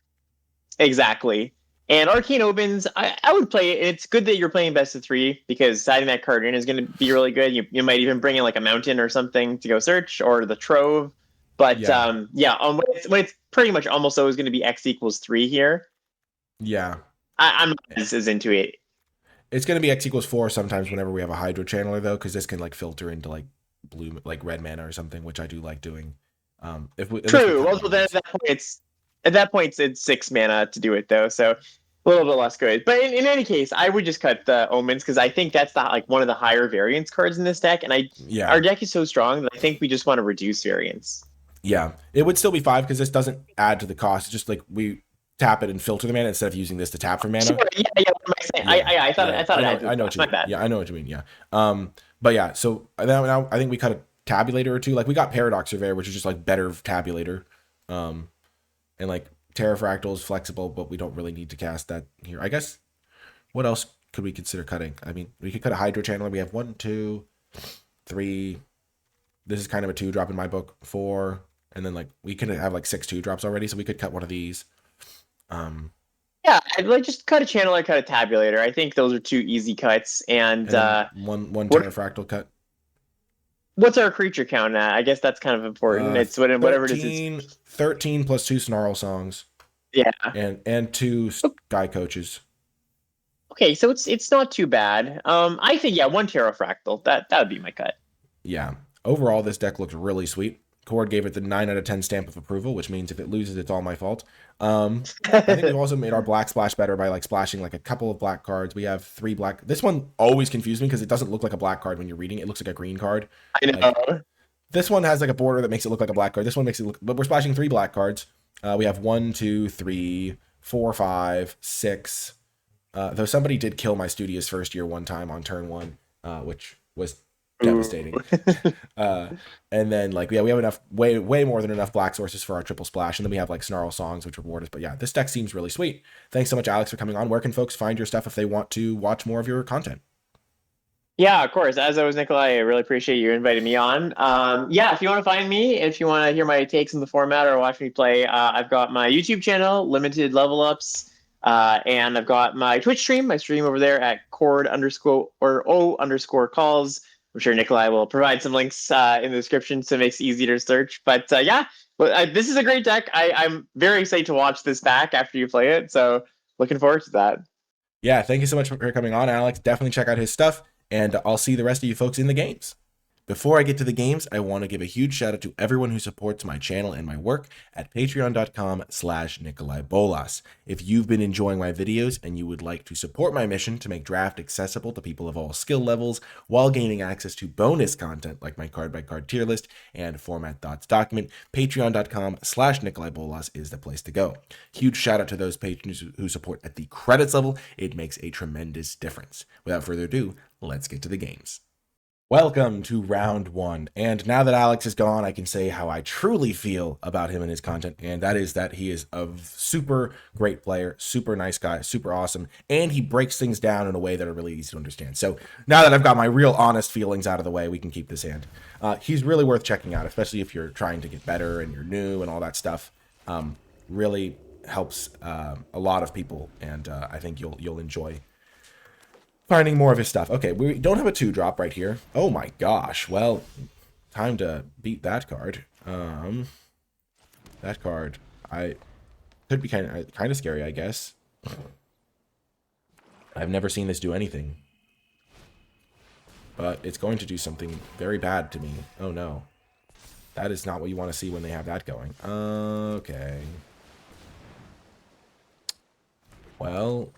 exactly. And Arcane Opens, I would play it. It's good that you're playing best of three because siding that card in is going to be really good. You might even bring in like a mountain or something to go search or the Trove. But when it's pretty much almost always going to be X equals 3 here, Yeah. I'm not as into it. It's going to be X equals 4 sometimes whenever we have a Hydro Channeler, though, because this can like filter into like blue, like red mana or something, which I do like doing. True. Well, then at that point it's 6 mana to do it though, so a little bit less good. But in any case, I would just cut the Omens because I think that's not like one of the higher variance cards in this deck, and our deck is so strong that I think we just want to reduce variance. Yeah, it would still be 5 because this doesn't add to the cost. It's just like we tap it and filter the mana instead of using this to tap for mana. Sure, yeah. What am I saying? Yeah. I thought I know what you mean. Yeah, I know what you mean. Yeah. But yeah, so now I think we cut a tabulator or two. Like we got Paradox Surveyor, which is just like better tabulator, and like Terrafractal is flexible, but we don't really need to cast that here. I guess. What else could we consider cutting? I mean, we could cut a Hydro Channeler. We have 1, 2, 3. This is kind of a 2-drop in my book. 4. And then like we could have like 6 2-drops already, so we could cut one of these. Yeah, I'd like just cut a channeler, cut a tabulator. I think those are 2 easy cuts. And one Terrafractal cut. What's our creature count at? I guess that's kind of important. It's whatever it is. 13 plus 2 Snarl Songs. Yeah. And 2 Sky Coaches. Okay, so it's not too bad. I think 1 Terrafractal. That would be my cut. Yeah. Overall, this deck looks really sweet. Cord gave it the 9 out of 10 stamp of approval, which means if it loses, it's all my fault. I think we've also made our black splash better by like splashing like a couple of black cards. We have 3 black. This one always confused me because it doesn't look like a black card when you're reading it. It looks like a green card. I know. Like, this one has like a border that makes it look like a black card. This one makes it look, but we're splashing 3 black cards. We have 1, 2, 3, 4, 5, 6. Though somebody did kill my Studious first year one time on turn 1, which was devastating. And then like we have enough way more than enough black sources for our triple splash, and then we have like Snarl Songs which reward us. But yeah, this deck seems really sweet. Thanks so much, Alex, for coming on. Where can folks find your stuff if they want to watch more of your content? Yeah, of course. As always, Nikolai, I really appreciate you inviting me on. If you want to find me, if you want to hear my takes in the format or watch me play, I've got my YouTube channel, Limited Level Ups, and I've got my Twitch stream. I stream over there at cord_o_calls. I'm sure Nikolai will provide some links in the description so it makes it easier to search. But this is a great deck. I'm very excited to watch this back after you play it. So looking forward to that. Yeah, thank you so much for coming on, Alex. Definitely check out his stuff, and I'll see the rest of you folks in the games. Before I get to the games, I want to give a huge shout out to everyone who supports my channel and my work at patreon.com/NicolaiBolas. If you've been enjoying my videos and you would like to support my mission to make draft accessible to people of all skill levels while gaining access to bonus content like my card by card tier list and format thoughts document, patreon.com/NicolaiBolas is the place to go. Huge shout out to those patrons who support at the credits level. It makes a tremendous difference. Without further ado, let's get to the games. Welcome to round 1, and now that Alex is gone, I can say how I truly feel about him and his content, and that is that he is a super great player, super nice guy, super awesome, and he breaks things down in a way that are really easy to understand. So now that I've got my real honest feelings out of the way, we can keep this hand. He's really worth checking out, especially if you're trying to get better and you're new and all that stuff. Really helps a lot of people, and I think you'll enjoy finding more of his stuff. Okay, we don't have a 2-drop right here. Oh my gosh. Well, time to beat that card. That card could be kind of scary, I guess. I've never seen this do anything. But it's going to do something very bad to me. Oh no. That is not what you want to see when they have that going. Okay. Well,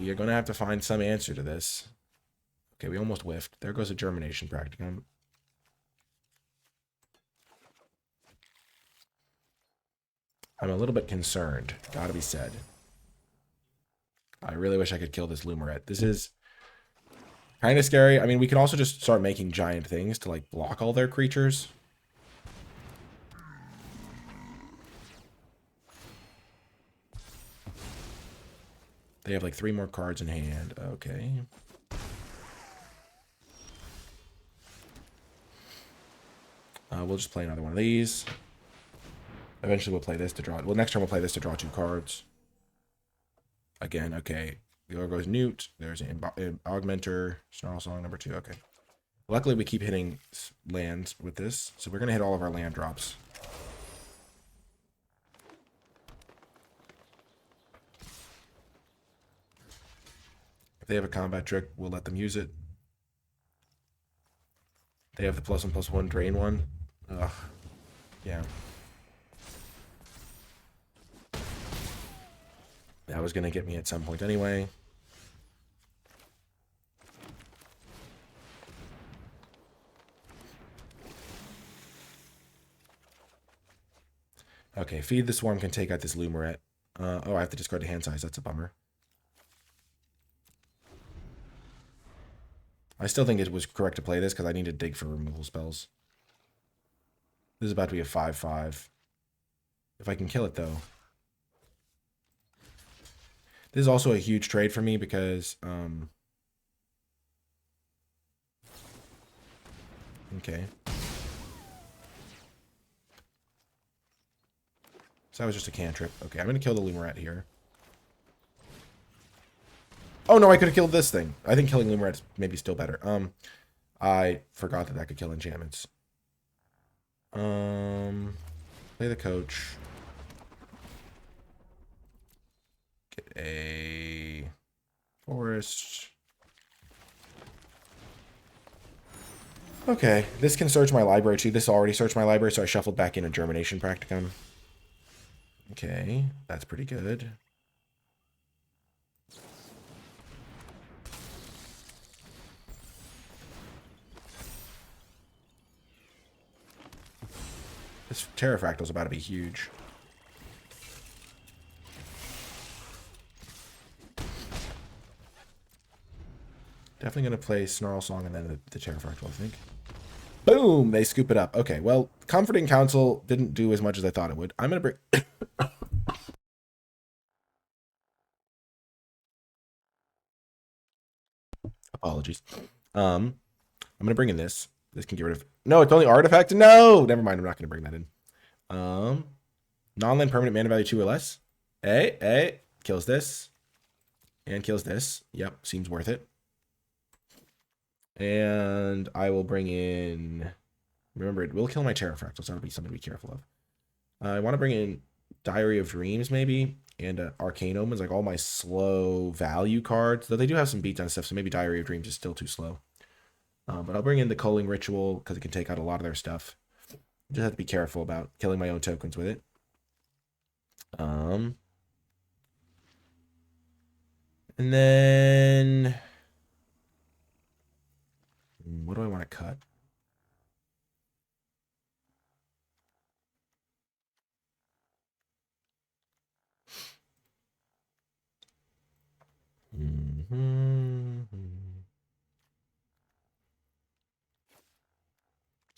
we are going to have to find some answer to this. Okay, we almost whiffed. There goes a Germination Practicum. I'm a little bit concerned. Gotta be said. I really wish I could kill this Lumerette. This is kind of scary. I mean, we can also just start making giant things to, like, block all their creatures. They have, like, 3 more cards in hand. Okay. We'll just play another one of these. Eventually we'll play this to draw... Well, next turn we'll play this to draw 2 cards. Again, okay. There goes Newt. There's an Augmenter. Snarl Song number 2. Okay. Luckily, we keep hitting lands with this. So we're going to hit all of our land drops. If they have a combat trick, we'll let them use it. They have the +1/+1 drain one. Ugh. Yeah. That was going to get me at some point anyway. Okay, Feed the Swarm can take out this Lumerette. Oh, I have to discard the hand size. That's a bummer. I still think it was correct to play this because I need to dig for removal spells. This is about to be a 5/5. If I can kill it, though. This is also a huge trade for me because... Okay. So that was just a cantrip. Okay, I'm going to kill the Lumerette here. Oh, no, I could have killed this thing. I think killing Lumerette is maybe still better. I forgot that could kill enchantments. Play the coach. Get a forest. Okay, this can search my library too. This already searched my library, so I shuffled back in a Germination Practicum. Okay, that's pretty good. This Pterrafractal is about to be huge. Definitely going to play Snarl Song and then the Pterrafractal, I think. Boom! They scoop it up. Okay, well, Comforting Counsel didn't do as much as I thought it would. I'm going to bring... Apologies. I'm going to bring in this. This can get rid of... No, it's only artifact? No! Never mind, I'm not going to bring that in. Non-land permanent mana value 2 or less. Hey. Kills this. And kills this. Yep, seems worth it. And I will bring in... Remember, it will kill my Pterrafractal, so that'll be something to be careful of. I want to bring in Diary of Dreams, maybe, and Arcane Omens, like all my slow value cards. Though they do have some beats on stuff, so maybe Diary of Dreams is still too slow. But I'll bring in the Culling Ritual, because it can take out a lot of their stuff. Just have to be careful about killing my own tokens with it. And then... What do I want to cut?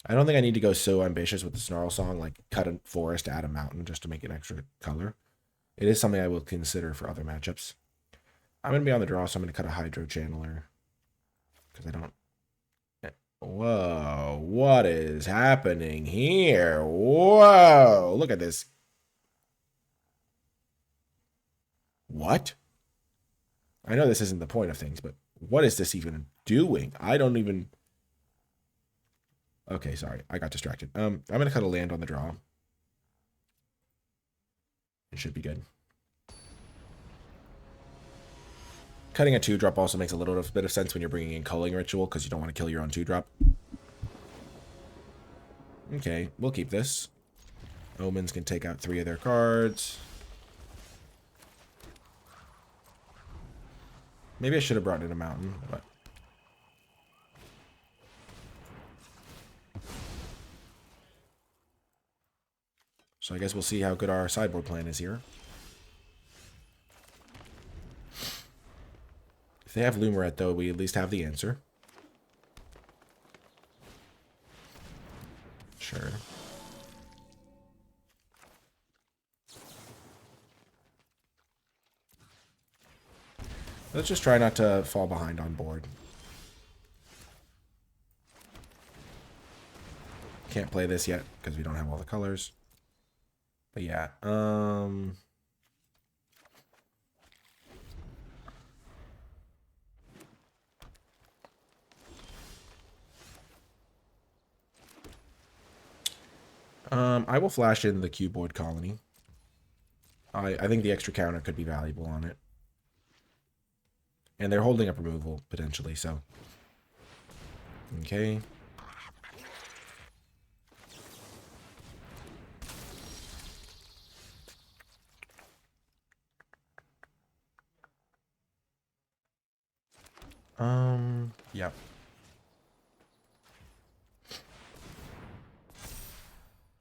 I don't think I need to go so ambitious with the Snarl Song, like cut a forest, add a mountain just to make an extra color. It is something I will consider for other matchups. I'm going to be on the draw, so I'm going to cut a Hydro Channeler. Because I don't... Whoa, what is happening here? Whoa, look at this. What? I know this isn't the point of things, but what is this even doing? I don't even... Okay, sorry. I got distracted. I'm going to cut a land on the draw. It should be good. Cutting a 2-drop also makes a little bit of sense when you're bringing in Culling Ritual, because you don't want to kill your own 2-drop. Okay, we'll keep this. Omens can take out 3 of their cards. Maybe I should have brought in a mountain, but... So So I guess we'll see how good our sideboard plan is here. If they have Lumerette, though, we at least have the answer. Sure. Let's just try not to fall behind on board. Can't play this yet because we don't have all the colors. But yeah, I will flash in the Cuboid Colony. I think the extra counter could be valuable on it. And they're holding up removal, potentially, so. Okay. Yeah.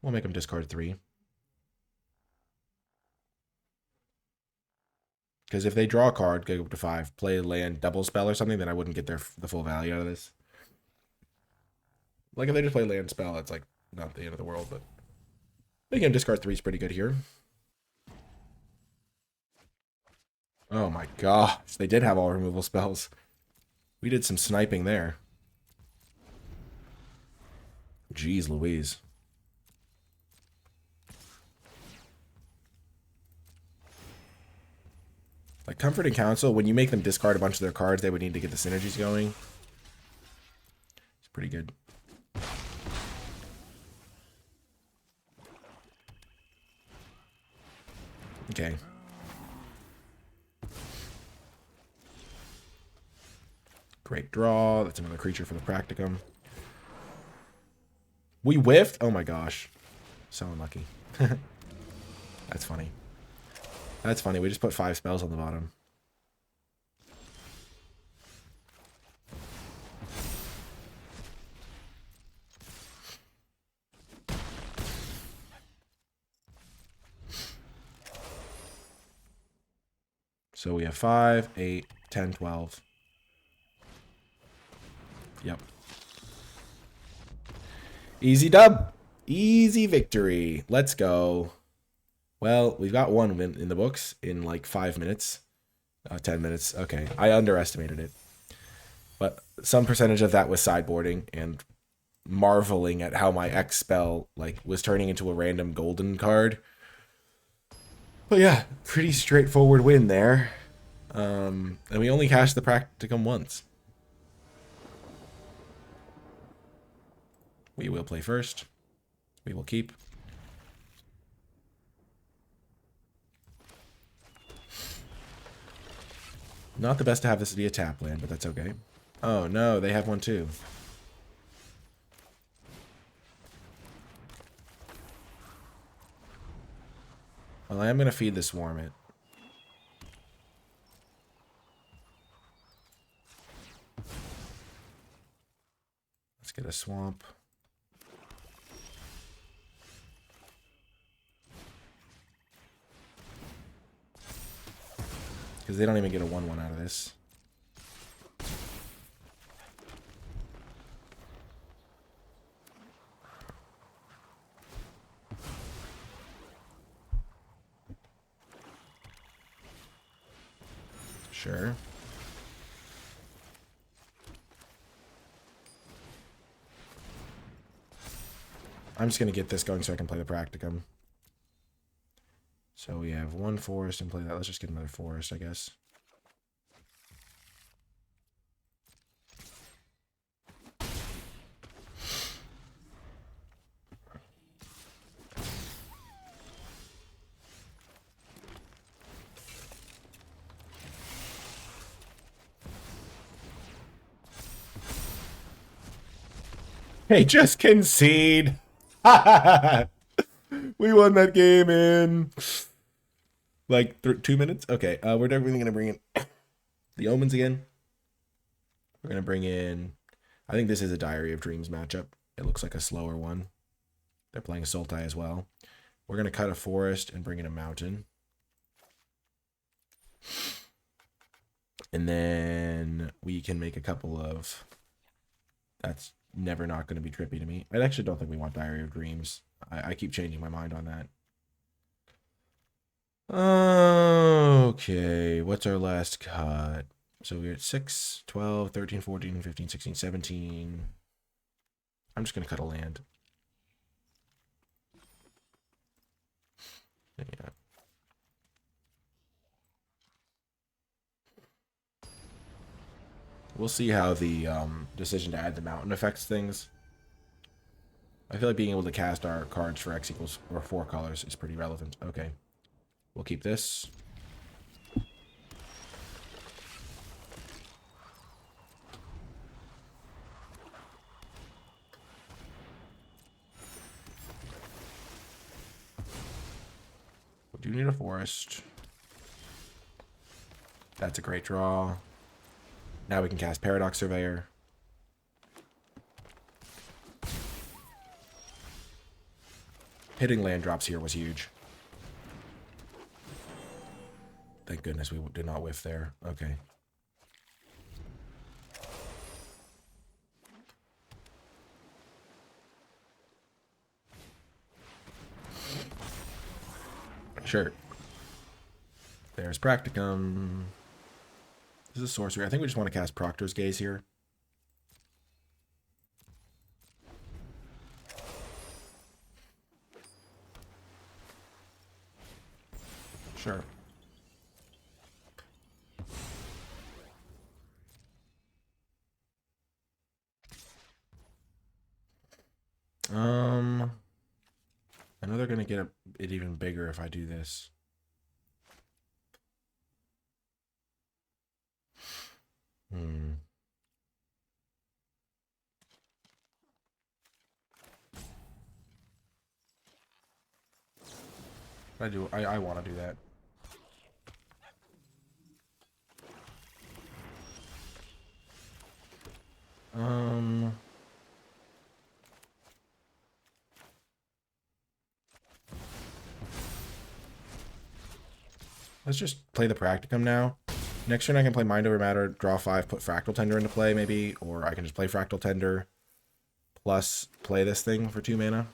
We'll make them discard 3. Because if they draw a card, go up to 5, play a land, double spell or something, then I wouldn't get the full value out of this. Like if they just play land spell, it's like not the end of the world, but making them discard 3 is pretty good here. Oh my gosh, they did have all removal spells. We did some sniping there. Jeez Louise. Like Comfort and Counsel, when you make them discard a bunch of their cards, they would need to get the synergies going. It's pretty good. Okay. Great draw. That's another creature for the practicum. We whiffed? Oh my gosh. So unlucky. That's funny. That's funny. We just put 5 spells on the bottom. So we have 5, 8, 10, 12. Yep. Easy dub. Easy victory. Let's go. Well, we've got one win in the books in like 5 minutes. 10 minutes. Okay. I underestimated it. But some percentage of that was sideboarding and marveling at how my X spell like was turning into a random golden card. But yeah, pretty straightforward win there. And we only cashed the practicum once. We will play first. We will keep. Not the best to have this be a tap land, but that's okay. Oh no, they have one too. Well, I am going to feed this Swarm it. Let's get a swamp. Because they don't even get a 1/1 out of this. Sure. I'm just going to get this going so I can play the practicum. So we have one forest and play that. Let's just get another forest, I guess. Hey, just concede. We won that game in like 2 minutes. Okay, we're definitely gonna bring in the Omens again. We're gonna bring in. I think this is a Diary of Dreams matchup. It looks like a slower one. They're playing Sultai as well. We're going to cut a forest and bring in a mountain. And then we can make a couple of... That's never not going to be trippy to me. I actually don't think we want Diary of Dreams. I keep changing my mind on that. Okay, what's our last cut? So we're at 6, 12, 13, 14, 15, 16, 17. I'm just going to cut a land. Yeah. We'll see how the decision to add the mountain affects things. I feel like being able to cast our cards for X equals or 4 colors is pretty relevant. Okay. We'll keep this. We do need a forest. That's a great draw. Now we can cast Paradox Surveyor. Hitting land drops here was huge. Thank goodness we did not whiff there. Okay. Sure. There's Practicum. This is a sorcery. I think we just want to cast Proctor's Gaze here. Sure. I know they're going to get it even bigger if I do this. I want to do that. Let's just play the Practicum now. Next turn I can play Mind Over Matter, draw 5, put Fractal Tender into play maybe, or I can just play Fractal Tender plus play this thing for 2 mana.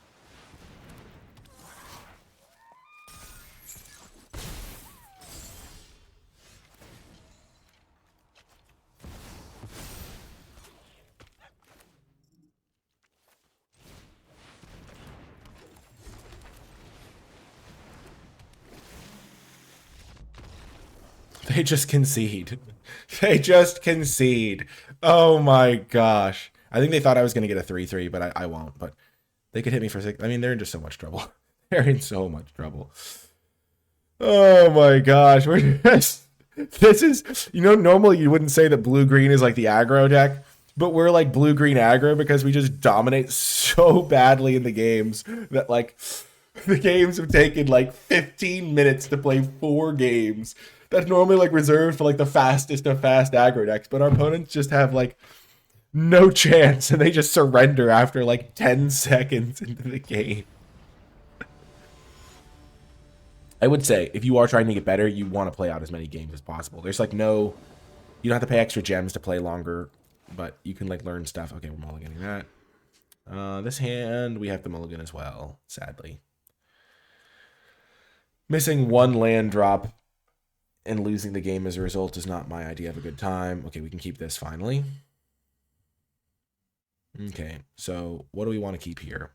They just concede. They just concede. Oh my gosh. I think they thought I was going to get a 3-3, but I won't. But they could hit me for 6. I mean, they're in just so much trouble. They're in so much trouble. Oh my gosh. We're just... This is... You know, normally you wouldn't say that blue-green is like the aggro deck, but we're like blue-green aggro because we just dominate so badly in the games that like... The games have taken like 15 minutes to play 4 games. That's normally like reserved for like the fastest of fast aggro decks, but our opponents just have like no chance and they just surrender after like 10 seconds into the game. I would say if you are trying to get better, you want to play out as many games as possible. There's like no, you don't have to pay extra gems to play longer, but you can like learn stuff. Okay, we're mulliganing that. This hand, we have to mulligan as well, sadly. Missing 1 land drop and losing the game as a result is not my idea of a good time. Okay, we can keep this finally. Okay, so what do we want to keep here?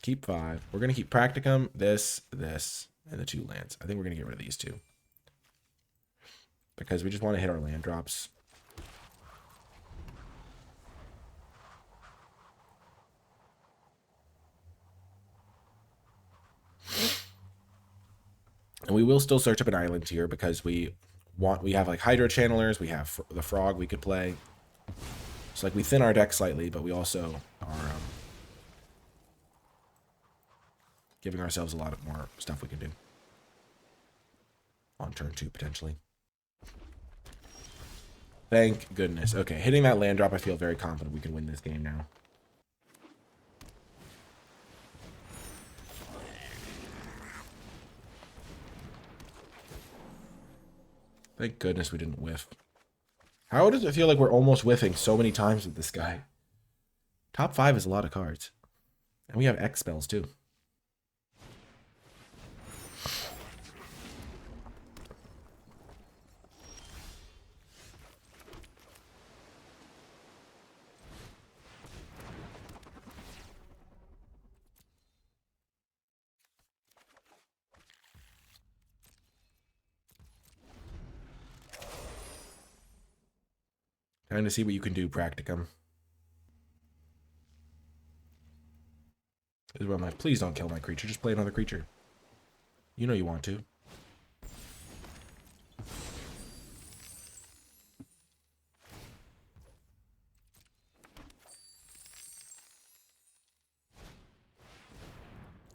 Keep 5. We're going to keep Practicum, this, and the 2 lands. I think we're going to get rid of these 2. Because we just want to hit our land drops. And we will still search up an island here because we have like Hydro Channelers, we have the Frog we could play. So like we thin our deck slightly, but we also are giving ourselves a lot more stuff we can do. On turn 2, potentially. Thank goodness. Okay, hitting that land drop, I feel very confident we can win this game now. Thank goodness we didn't whiff. How does it feel like we're almost whiffing so many times with this guy? Top 5 is a lot of cards. And we have X spells too. Trying to see what you can do, Practicum. This is where I'm like, please don't kill my creature. Just play another creature. You know you want to.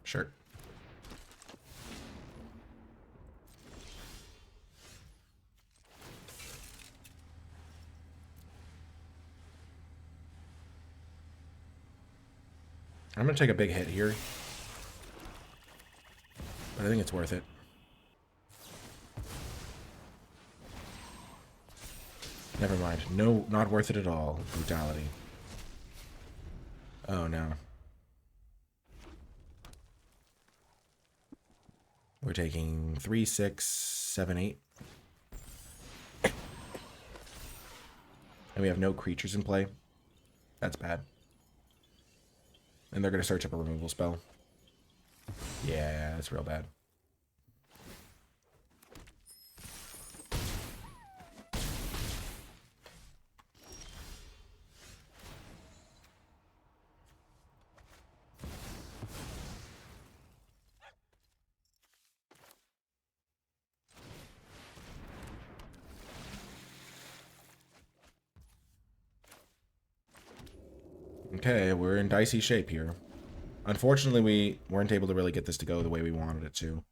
Sure. I'm going to take a big hit here. But I think it's worth it. Never mind. No, not worth it at all. Brutality. Oh, no. We're taking 3, 6, 7, 8. And we have no creatures in play. That's bad. And they're going to search up a removal spell. Yeah, that's real bad. Okay, we're in dicey shape here. Unfortunately, we weren't able to really get this to go the way we wanted it to.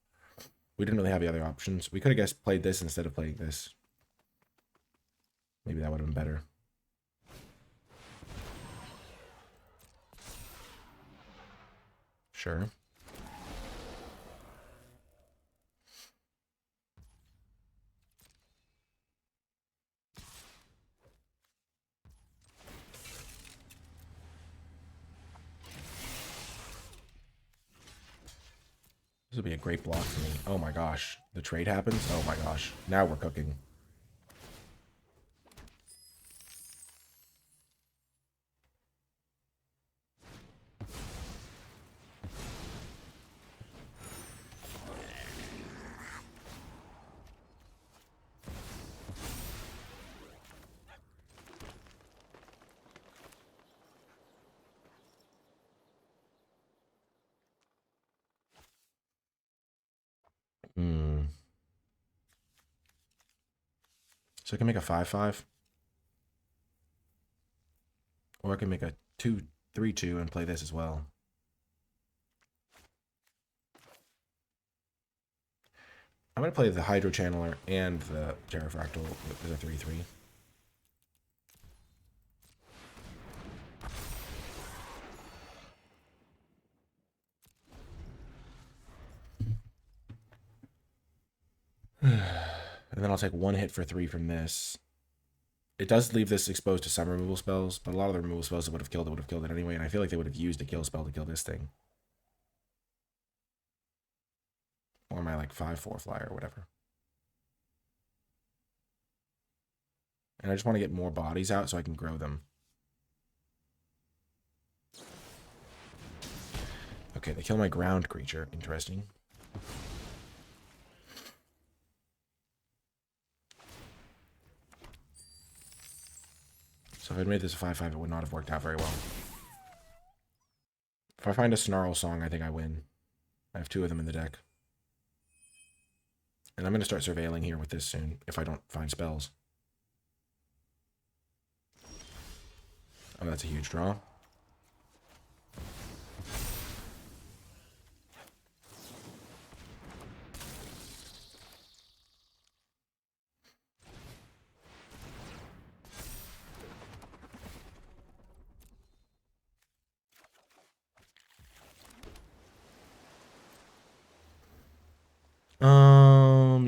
We didn't really have the other options. We could have just played this instead of playing this. Maybe that would have been better. Sure. This would be a great block for me. Oh my gosh. The trade happens? Oh my gosh. Now we're cooking. So I can make a 5/5. Or I can make a 2/3/2 and play this as well. I'm going to play the Hydro Channeler and the Terrafractal as a 3/3. And then I'll take 1 hit for 3 from this. It does leave this exposed to some removal spells, but a lot of the removal spells that would have killed it anyway, and I feel like they would have used a kill spell to kill this thing. Or my, like, 5/4 flyer or whatever. And I just want to get more bodies out so I can grow them. Okay, they kill my ground creature. Interesting. So if I'd made this a 5/5, it would not have worked out very well. If I find a Snarl Song, I think I win. I have 2 of them in the deck. And I'm going to start surveilling here with this soon, if I don't find spells. Oh, that's a huge draw.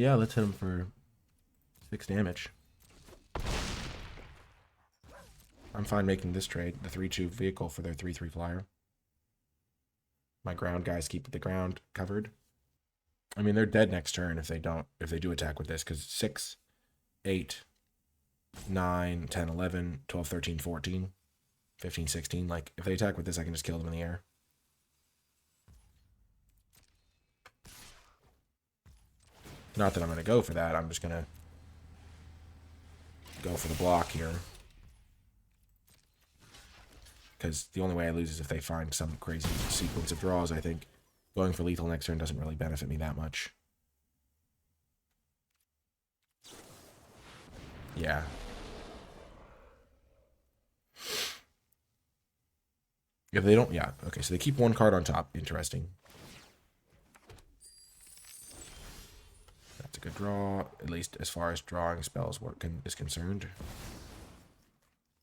Yeah, let's hit him for 6 damage. I'm fine making this trade. The 3-2 vehicle for their 3-3 flyer. My ground guys keep the ground covered. I mean, they're dead next turn if they do attack with this, because 6, 8, 9, 10, 11, 12, 13, 14, 15, 16. Like, if they attack with this, I can just kill them in the air. Not that I'm going to go for that. I'm just going to go for the block here. Because the only way I lose is if they find some crazy sequence of draws, I think. Going for lethal next turn doesn't really benefit me that much. Yeah. If they don't, yeah. Okay, so they keep 1 card on top. Interesting. That's a good draw, at least as far as drawing spells is concerned.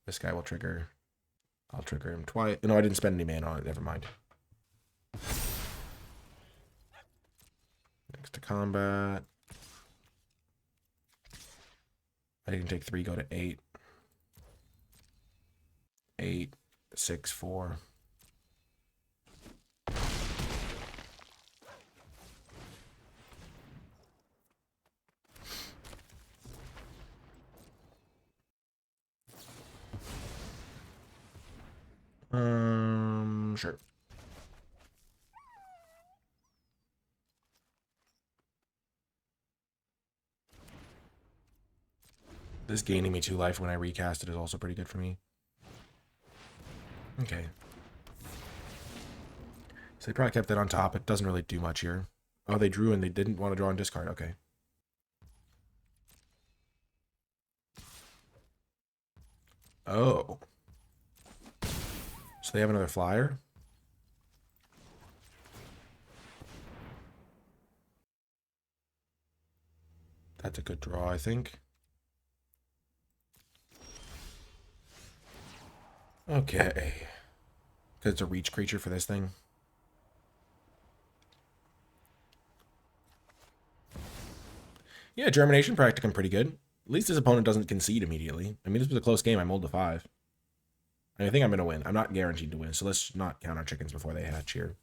This guy will trigger. I'll trigger him twice. No, I didn't spend any mana on it. Never mind. Next to combat. I can take 3, go to 8. 8, 6, 4. Sure. This gaining me 2 life when I recast it is also pretty good for me. Okay. So they probably kept that on top. It doesn't really do much here. Oh, they drew and they didn't want to draw and discard. Okay. Oh. So they have another flyer? That's a good draw, I think. Okay. Because it's a reach creature for this thing. Yeah, Germination Practicum pretty good. At least his opponent doesn't concede immediately. I mean, this was a close game. I mulled to 5. I think I'm going to win. I'm not guaranteed to win, so let's not count our chickens before they hatch here.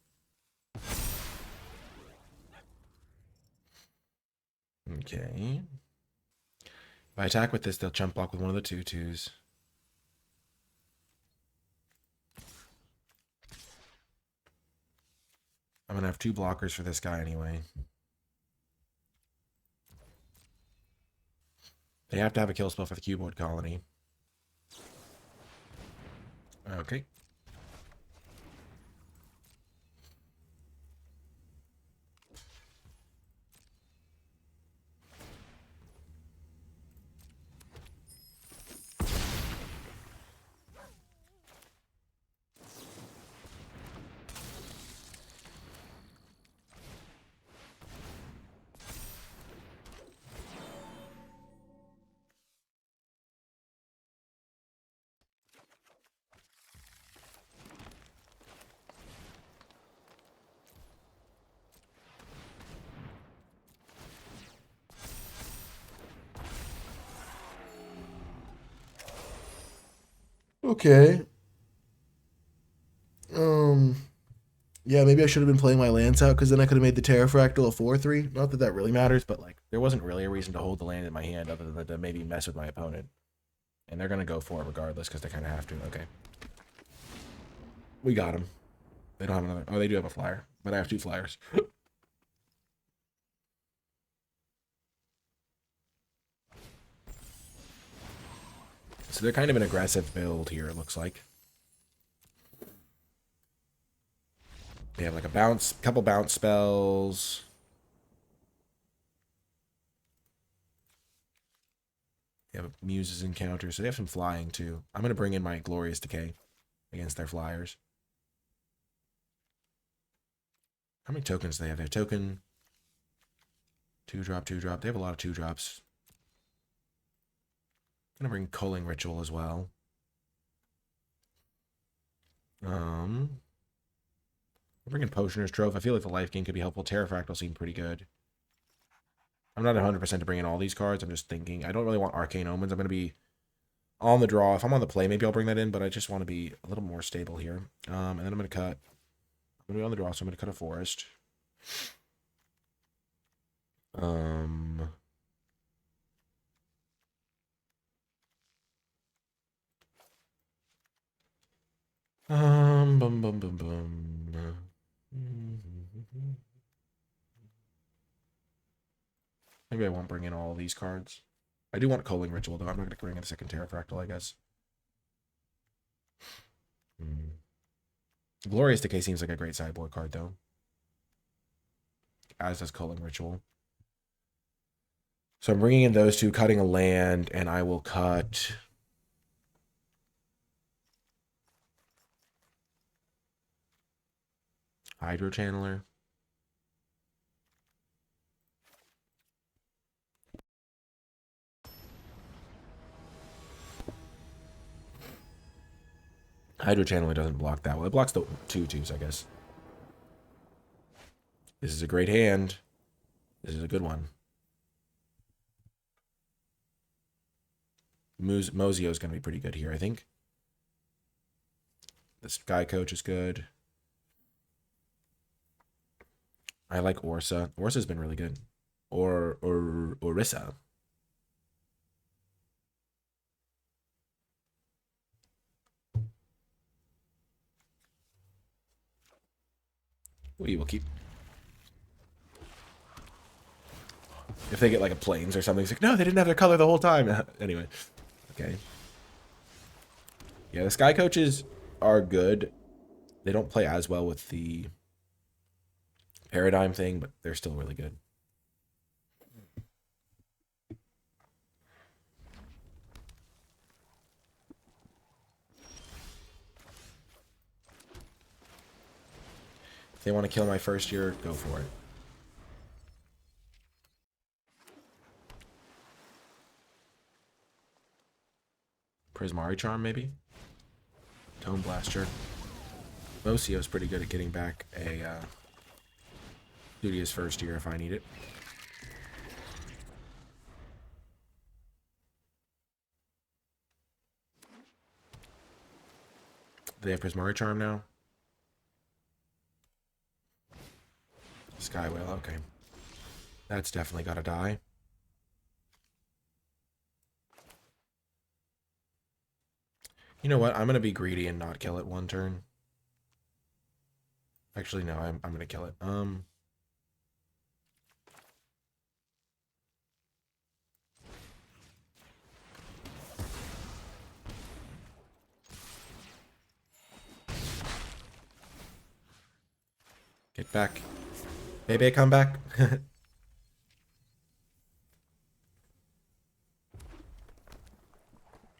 Okay. If I attack with this, they'll chump block with one of the 2/2s. I'm going to have 2 blockers for this guy anyway. They have to have a kill spell for the Cuboid Colony. Okay. Okay. Yeah, maybe I should have been playing my lands out, because then I could have made the Terrafractal a 4/3. Not that that really matters, but like there wasn't really a reason to hold the land in my hand other than to maybe mess with my opponent. And they're gonna go for it regardless because they kind of have to. Okay. We got them. They don't have another. Oh, they do have a flyer, but I have 2 flyers. So they're kind of an aggressive build here, it looks like. They have like a couple bounce spells. They have a Muse's Encounter, so they have some flying too. I'm going to bring in my Glorious Decay against their flyers. How many tokens do they have? They have token, 2-drop, 2-drop. They have a lot of 2-drops. I'm going to bring Culling Ritual as well. I'm bringing Potioner's Trove. I feel like the life gain could be helpful. Terrafractal seemed pretty good. I'm not 100% to bring in all these cards. I'm just thinking. I don't really want Arcane Omens. I'm going to be on the draw. If I'm on the play, maybe I'll bring that in, but I just want to be a little more stable here. And then I'm going to cut. I'm going to be on the draw, so I'm going to cut a forest. Bum, bum, bum, bum. Maybe I won't bring in all these cards. I do want Culling Ritual, though. I'm not going to bring in a second Terrafractal, I guess. Glorious Decay seems like a great sideboard card, though. As does Culling Ritual. So I'm bringing in those two, cutting a land, and I will cut... Hydro Channeler. Hydro Channeler doesn't block that well. It blocks the 2/2s, I guess. This is a great hand. This is a good one. Mozio is going to be pretty good here, I think. The Sky Coach is good. I like Orsa. Orsa's been really good. Or Orisa. We will keep. If they get like a planes or something, it's like, no, they didn't have their color the whole time. Anyway. Okay. Yeah, the Sky Coaches are good. They don't play as well with the Paradigm thing, but they're still really good. If they want to kill my first year, go for it. Prismari Charm, maybe? Tome Blaster. Mocio's pretty good at getting back a Studious first year if I need it. Do they have Prismari Charm now? Skywhale, okay. That's definitely got to die. You know what? I'm going to be greedy and not kill it one turn. Actually, no, I'm going to kill it. Get back. Baby, come back.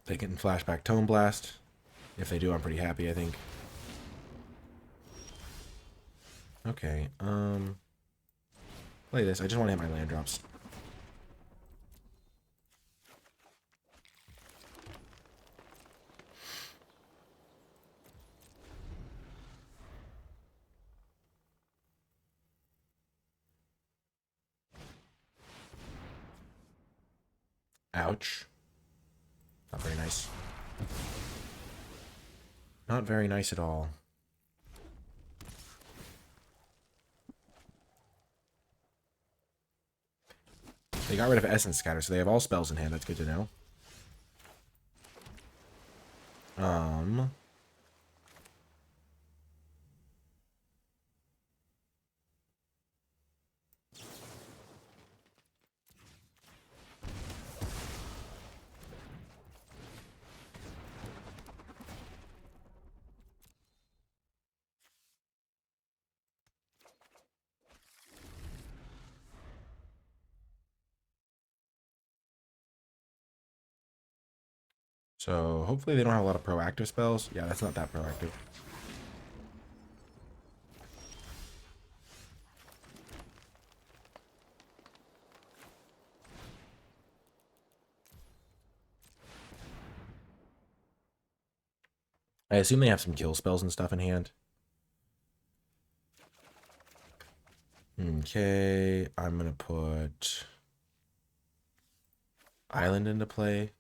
They can flashback Tome Blast. If they do, I'm pretty happy, I think. Okay, play this. I just want to hit my land drops. Ouch. Not very nice. Not very nice at all. They got rid of Essence Scatter, so they have all spells in hand. That's good to know. So hopefully they don't have a lot of proactive spells. Yeah, that's not that proactive. I assume they have some kill spells and stuff in hand. Okay, I'm gonna put Island into play.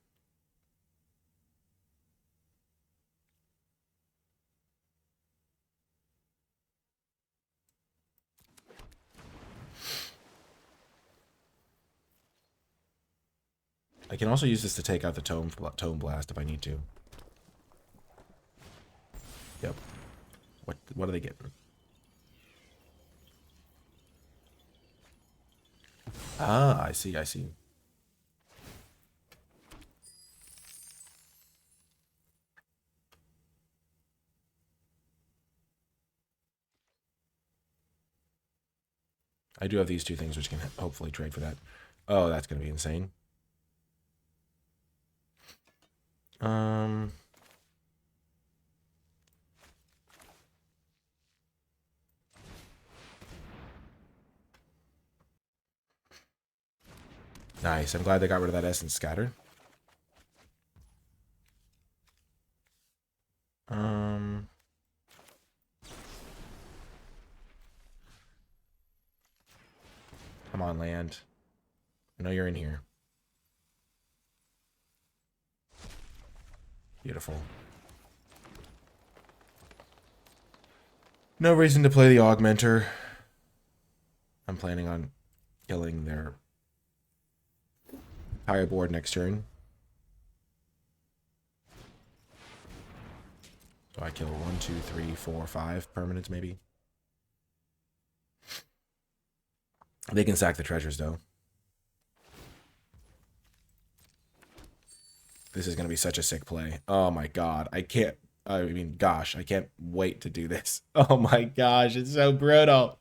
I can also use this to take out the Tome Blast if I need to. Yep. What are they getting? Ah, I see, I see. I do have these two things which can hopefully trade for that. Oh, that's going to be insane. Nice. I'm glad they got rid of that Essence Scatter. Come on, land. I know you're in here. Beautiful. No reason to play the Augmenter. I'm planning on killing their entire board next turn. So I kill 1, 2, 3, 4, 5 permanents maybe. They can sack the treasures though. This is going to be such a sick play. Oh my god. I can't wait to do this. Oh my gosh, it's so brutal.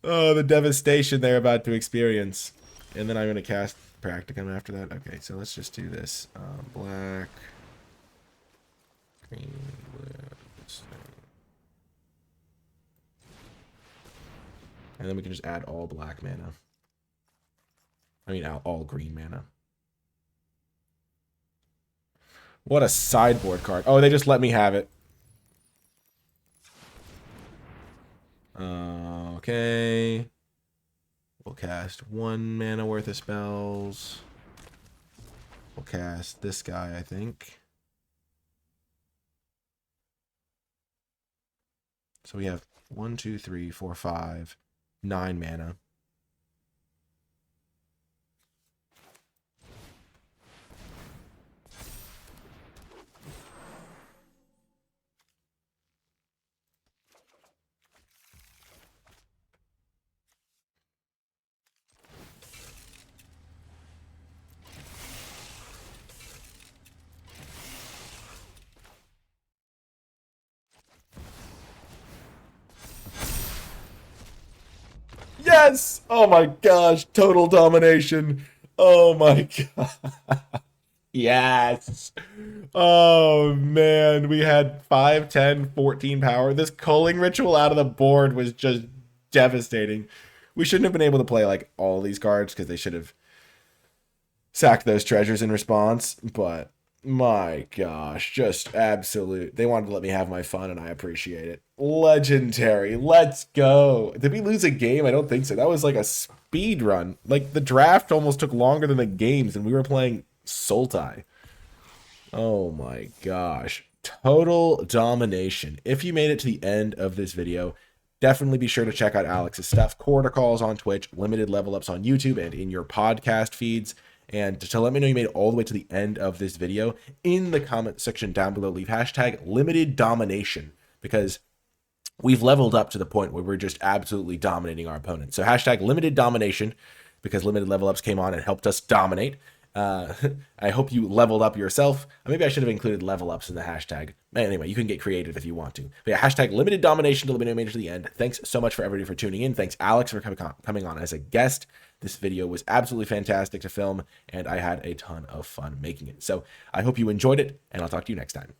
Oh, the devastation they're about to experience. And then I'm going to cast Practicum after that. Okay, so let's just do this. Black, green, blue, and then we can just add all black mana. I mean, all green mana. What a sideboard card. Oh, they just let me have it. Okay. We'll cast 1 mana worth of spells. We'll cast this guy, I think. So we have 1, 2, 3, 4, 5, 9 mana. Yes! Oh my gosh, total domination. Oh my god. Yes. Oh man, we had 5, 10, 14 power. This culling ritual out of the board was just devastating. We shouldn't have been able to play like all these cards because they should have sacked those treasures in response, but my gosh, just absolute. They wanted to let me have my fun, and I appreciate it. Legendary. Let's go. Did we lose a game? I don't think so. That was like a speed run. Like, the draft almost took longer than the games, and we were playing Sultai. Oh my gosh. Total domination. If you made it to the end of this video, definitely be sure to check out Alex's stuff. Quarter calls on Twitch, limited level ups on YouTube, and in your podcast feeds. And to let me know you made it all the way to the end of this video, in the comment section down below, leave hashtag limited domination, because we've leveled up to the point where we're just absolutely dominating our opponents. So hashtag limited domination, because limited level ups came on and helped us dominate. I hope you leveled up yourself. Maybe I should have included level ups in the hashtag. Anyway, you can get creative if you want to. But yeah, hashtag limited domination to let me know you made it to the end. Thanks so much for everybody for tuning in. Thanks, Alex, for coming on as a guest. This video was absolutely fantastic to film, and I had a ton of fun making it. So I hope you enjoyed it, and I'll talk to you next time.